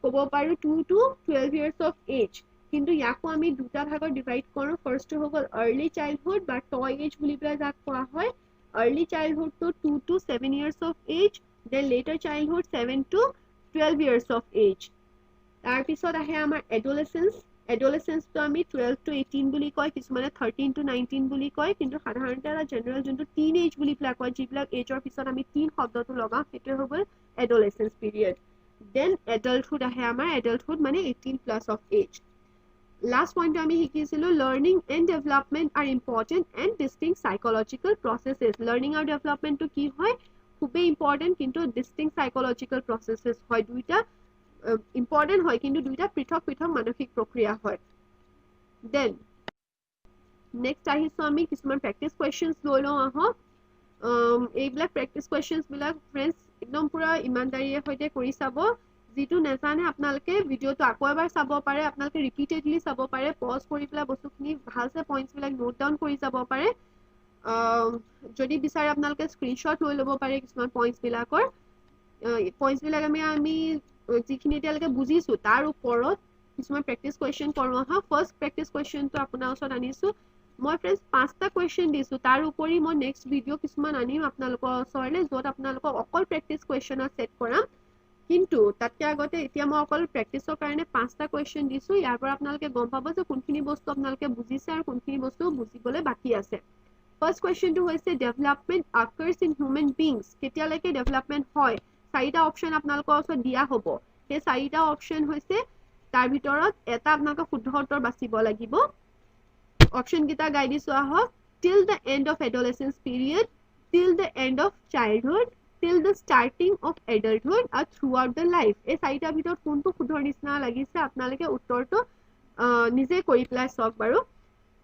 ক'ব পাৰো 2 to 12 years of age কিন্তু ইয়াকো আমি দুটা ভাগত ডিভাইড কৰো ফাৰ্স্ট হৈ গ'ল early childhood বা toy age বুলি পেলাই যাক কোৱা হয় early childhood to 2 to 7 years of age then later childhood 7 to 12 years of age তাৰ পিছত আহে আমাৰ adolescence তো আমি 12 to 18 বুলি কয় কিছুমানে 13 to 19 বুলি কয় কিন্তু সাধাৰণতে এটা জেনাৰেল যোনটো টিন এজ বুলি পেলাই কয় যিবিলাক এজৰ পিছত আমি টিন শব্দটো লগাওঁ সেইটো হৈ গ'ল adolescence period then adulthood আহে আমাৰ adulthood মানে 18 plus of age last point আমি শিকিছিলো learning and development are important and distinct psychological processes learning আৰু development তো কি হয় খুবেই important কিন্তু distinct psychological processes হয় দুইটা important হয় কিন্তু দুইটা পৃথক পৃথক মানসিক প্ৰক্ৰিয়া হয় দেন নেক্সট আহিছো আমি কিছুমান প্ৰেক্টিচ কুৱেশ্যনছ লৈ লওঁ আহক এইবিলাক প্ৰেক্টিচ কুৱেশ্যনছ বিলাক ফ্ৰেণ্ডছ একদম পুৰা ইমানদাৰীৰ সৈতে কৰি চাব যিটো নেজানে আপোনালোকে ভিডিঅ'টো আকৌ এবাৰ চাব পাৰে আপোনালোকে ৰিপিটেডলি চাব পাৰে পজ কৰি পেলাই বস্তুখিনি ভালছে পইণ্টছ বিলাক নোট ডাউন কৰি যাব পাৰে যদি বিচাৰে আপোনালোকে স্ক্ৰীনশ্বট লৈ ল'ব পাৰে কিছুমান পইণ্টছ বিলাকৰ পইণ্টছ বিলাক আমি যিখিনি এতিয়ালৈকে বুজিছো তাৰ ওপৰত কিছুমান প্ৰেক্টিচ কুৱেশ্যন কৰো আহা ফাৰ্ষ্ট প্ৰেক্টিচ কুৱেশ্যনটো আপোনাৰ ওচৰত আনিছো মই ফ্ৰেণ্ডছ 5টা কুৱেশ্যন দিছো তাৰ উপৰি মই নেক্সট ভিডিঅ' কিছুমান আনিম আপোনালোকৰ ওচৰলৈ য'ত আপোনালোকক অকল প্ৰেক্টিচ কুৱেশ্যনৰ ছেট কৰাম কিন্তু তাতকৈ আগতে এতিয়া মই অকল প্ৰেক্টিচৰ কাৰণে 5টা কুৱেশ্যন দিছো ইয়াৰ পৰা আপোনালোকে গম পাব যে কোনখিনি বস্তু আপোনালোকে বুজিছে আৰু কোনখিনি বস্তু বুজিবলৈ বাকী আছে ফাৰ্ষ্ট কুৱেশ্যনটো হৈছে development occurs in human beings কেতিয়ালৈকে ডেভেলপমেণ্ট হয় 4টা অপশ্যন আপোনালোকৰ ওচৰত দিয়া হ'ব সেই 4টা অপশ্যন হৈছে তাৰ ভিতৰত এটা আপোনালোকে শুদ্ধ উত্তৰ বাছিব লাগিব অপশ্যন কেইটা গাই দিছো আহক till the end of adolescence period till the end of childhood till the starting of adulthood or throughout the life এই 4টাৰ ভিতৰত কোনটো শুদ্ধৰ নিচিনা লাগিছে আপোনালোকে উত্তৰটো নিজে কৰি পেলাই চাওক বাৰু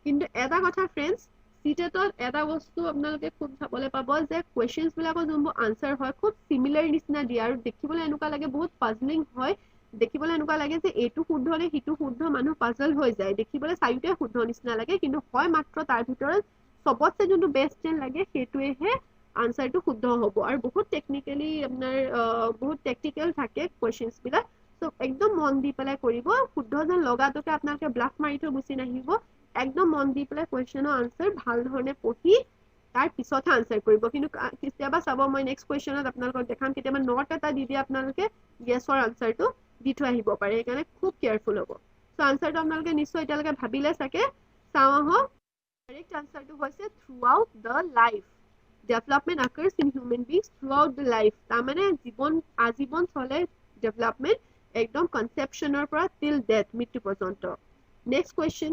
কিন্তু এটা কথা ফ্ৰেণ্ডছ চিটেটত এটা বস্তু আপোনালোকে খুব চাবলৈ পাব যে কুৱেশ্যনছ বিলাকৰ যোনবোৰ আনসাৰ হয় খুব সিমিলাৰ নিচিনা দিয়ে আৰু দেখিবলৈ এনেকুৱা লাগে বহুত পাজলিং হয় দেখিবলৈ এনেকুৱা লাগে যে এইটো শুদ্ধ নে সিটো শুদ্ধ মানুহ পাজল হৈ যায় দেখিবলৈ চাৰিওটাই শুদ্ধ নিচিনা লাগে কিন্তু হয় মাত্ৰ তাৰ ভিতৰত সবতছে যোনটো বেষ্ট যেন লাগে সেইটোৱেহে আনসাৰটো শুদ্ধ হ'ব আৰু বহুত টেকনিক্যালি আপোনাৰ বহুত টেকনিক্যাল থাকে কুৱেশ্যনছ বিলাক সো একদম মন দি পেলাই কৰিব শুদ্ধ যেন লগাটোকে আপোনালোকে ব্লাফ মাৰি থৈ গুচি নাহিব একদম মন দি পেলাই কুৱেশ্যনৰ আনসাৰ ভাল ধৰণে পঢ়ি তাৰ পিছতহে আনসাৰ কৰিব কিন্তু কেতিয়াবা চাব মই নেক্সট কুৱেশ্যনত আপোনালোকক দেখাম কেতিয়াবা নট এটা দি দিয়ে আপোনালোকে গেছৰ আনসাৰটো দি থৈ আহিব পাৰে সেইকাৰণে খুব কেয়াৰফুল হ'ব সো আনসাৰটো আপোনালোকে নিশ্চয় এতিয়ালৈকে ভাবিলে চাগে চাওঁ আহক কাৰেক্ট আনসাৰটো হৈছে throughout the life development occurs in human beings throughout the life তাৰমানে আজীৱন চলে ডেভেলপমেণ্ট একদম কনচেপশ্যনৰ পৰা টিল ডেথ মৃত্যু পৰ্যন্ত next question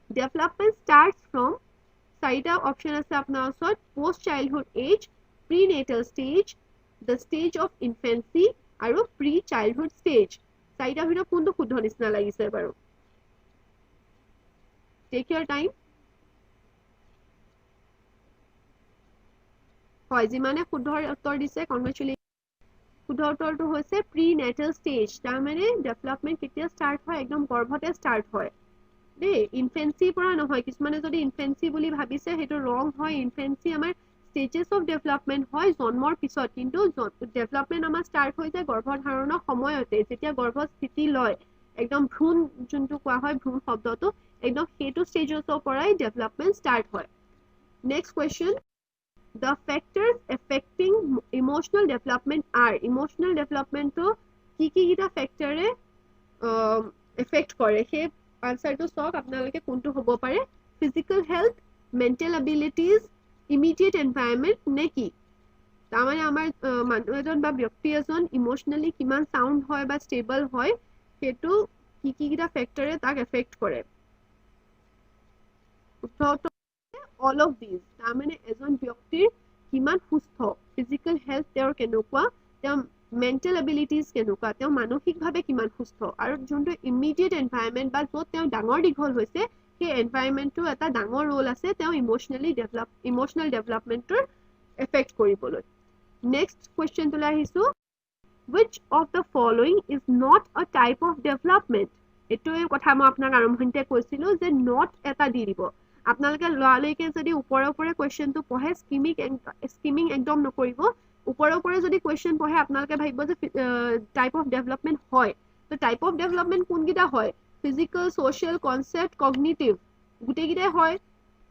development starts from 4টা অপশ্যন আছে আপোনাৰ ওচৰত post childhood age prenatal stage the stage of infancy আৰু প্ৰি চাইল্ডহুড ষ্টেজ 4টাৰ ভিতৰত কোনটো শুদ্ধ নিচিনা লাগিছে বাৰু টেক ইয়ৰ টাইম হয় যিমানে শুদ্ধ উত্তৰ দিছে কংগ্ৰেচুলেশ্যন শুদ্ধ উত্তৰটো হৈছে প্ৰি নেটেল ষ্টেজ তাৰমানে ডেভেলপমেণ্ট কেতিয়া ষ্টাৰ্ট হয় একদম গৰ্ভতে ষ্টাৰ্ট হয় দেই ইনফেন্সিৰ পৰা নহয় কিছুমানে যদি ইনফেন্সি বুলি ভাবিছে সেইটো ৰং হয় ইনফেন্সি আমাৰ ষ্টেজেছ অফ ডেভেলপমেণ্ট হয় জন্মৰ পিছত কিন্তু ডেভেলপমেণ্ট আমাৰ ষ্টাৰ্ট হৈ যায় গৰ্ভধাৰণৰ সময়তে যেতিয়া গৰ্ভস্থিতি লয় একদম ভ্ৰূণ যোনটো কোৱা হয় ভ্ৰূণ শব্দটো একদম সেইটো ষ্টেজৰ পৰাই ডেভেলপমেণ্ট ষ্টাৰ্ট হয় next question The factors affecting emotional development are emotional development to কি কিটা ফেক্টৰে এফেক্ট কৰে সেই আনসাৰটো চাওক আপোনালোকে কোনটো হ'ব পাৰে physical health mental abilities immediate environment নে কি তাৰমানে আমাৰ মানুহ এজন বা ব্যক্তি এজন ইমোশনালি কিমান সাউন্ড হয় বা ষ্টেবল হয় সেইটো কি কিটা ফেক্টৰে তাক এফেক্ট কৰে all of these তাৰমানে এজন ব্যক্তিৰ কিমান সুস্থ ফিজিক্যাল হেলথ তেওঁৰ কেনেকুৱা তেওঁ মেন্টাল এবিলিটিজ কেনেকুৱা তেওঁ মানসিকভাৱে কিমান সুস্থ আৰু যোনটো ইমিডিয়েট এনভাইৰনমেন্ট বা য'ত তেওঁ ডাঙৰ দীঘল হৈছে সেই এনভাইৰনমেন্টটো এটা ডাঙৰ ৰোল আছে তেওঁ ইমোশনেল ডেভেলপমেন্টৰ এফেক্ট কৰিবলৈ নেক্সট কুৱেশ্যনটোলৈ আহিছোঁ which of the following is not a type of development এইটোৱে কথা মই আপোনাক আৰম্ভণিতে কৈছিলো যে not এটা দি দিব আপোনালোকে লৰালৈকে যদি ওপৰে ওপৰে কুৱেশ্যনটো পঢ়ে স্কিমিং একদম নকৰিব ওপৰে ওপৰে যদি কুৱেশ্যন পঢ়ে আপোনালোকে ভাবিব যে টাইপ অফ ডেভেলপমেন্ট হয় তো টাইপ অফ ডেভেলপমেন্ট কোনকেইটা হয় ফিজিক্যাল সোশ্যাল কনসেপ্ট কগনিটিভ গোটেইকেইটাই হয়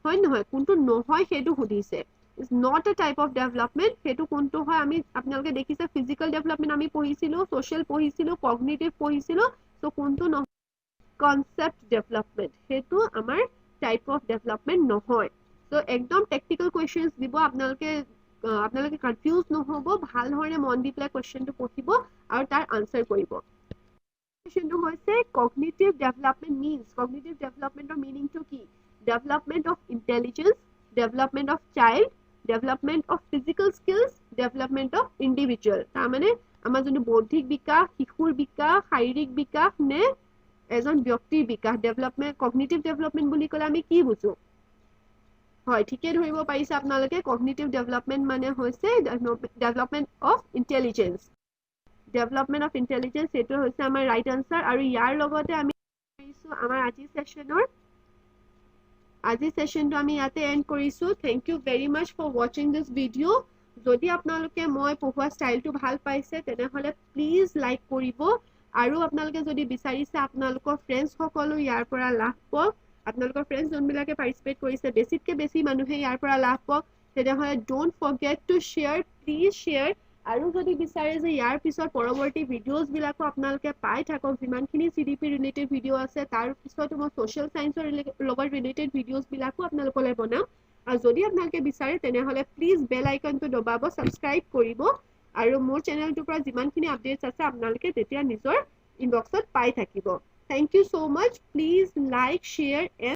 হয় নহয় কোনটো নহয় সেইটো সুধিছে is not a type of development হেতু কোনটো হয় আমি আপোনালোকে দেখিছে physical development আমি পঢ়িছিলো social পঢ়িছিলো cognitive পঢ়িছিলো সো কোনটো নহয় concept development হেতু আমাৰ type of development নহয় সো একদম technical questions দিব আপোনালোকে confused নহব ভাল ধৰণে মন দি পেলাই questionটো পঢ়িব আৰু তাৰ answer কৰিব questionটো হৈছে cognitive development means cognitive developmentৰ meaningটো কি development of intelligence development of child development of physical skills development of individual তাৰমানে আমাৰ যোনটো বৌদ্ধিক বিকাশ শিশুৰ বিকাশ শাৰীৰিক বিকাশ নে এজন ব্যক্তিৰ বিকাশ ডেভেলপমেন্ট কগনিটিভ ডেভেলপমেন্ট বুলি ক'লে আমি কি বুজো হয় ঠিকে ধৰিব পাৰিছে আপোনালোকে কগনিটিভ ডেভেলপমেন্ট মানে হৈছে development of intelligence development of intelligence এইটো হৈছে আমাৰ ৰাইট আনসাৰ আৰু ইয়াৰ লগতে আমি আমাৰ আজিৰ সেশনটো আমি ইয়াতে এন্ড কৰিছো thank you very much for watching this video যদি আপোনালোকে মই পঢ়োৱা ষ্টাইলটো ভাল পাইছে তেনেহলে প্লিজ লাইক কৰিব আৰু আপোনালোকে যদি বিচাৰিছে আপোনালোকৰ ফ্ৰেন্ডছ সকলো ইয়াৰ পৰা লাভ পাওক আপোনালোকৰ ফ্ৰেন্ডছ যোনবিলাকে পাৰ্টিসিপেট কৰিছে বেছিতকৈ বেছি মানুহে ইয়াৰ পৰা লাভ পাওক তেনেহলে don't forget two share please share আৰু যদি বিচাৰে যে ইয়াৰ পিছত পৰৱৰ্তী ভিডিওজ বিলাকো আপোনালোকে পাই থাকক যিমানখিনি সিডিপি ৰিলেটেড ভিডিও আছে তাৰ পিছতো মই সোশ্যাল সায়েন্সৰ লগত ৰিলেটেড ভিডিওজ বিলাকো আপোনালোকলৈ বনাম আৰু যদি আপোনালোকে বিচাৰে তেনেহলে প্লিজ বেল আইকনটো দবাব সাবস্ক্ৰাইব কৰিব আৰু মোৰ চেনেলটোৰ পৰা যিমানখিনি আপডেটছ আছে আপোনালোকে তেতিয়া নিজৰ ইনবক্সত পাই থাকিব thank you so much please like share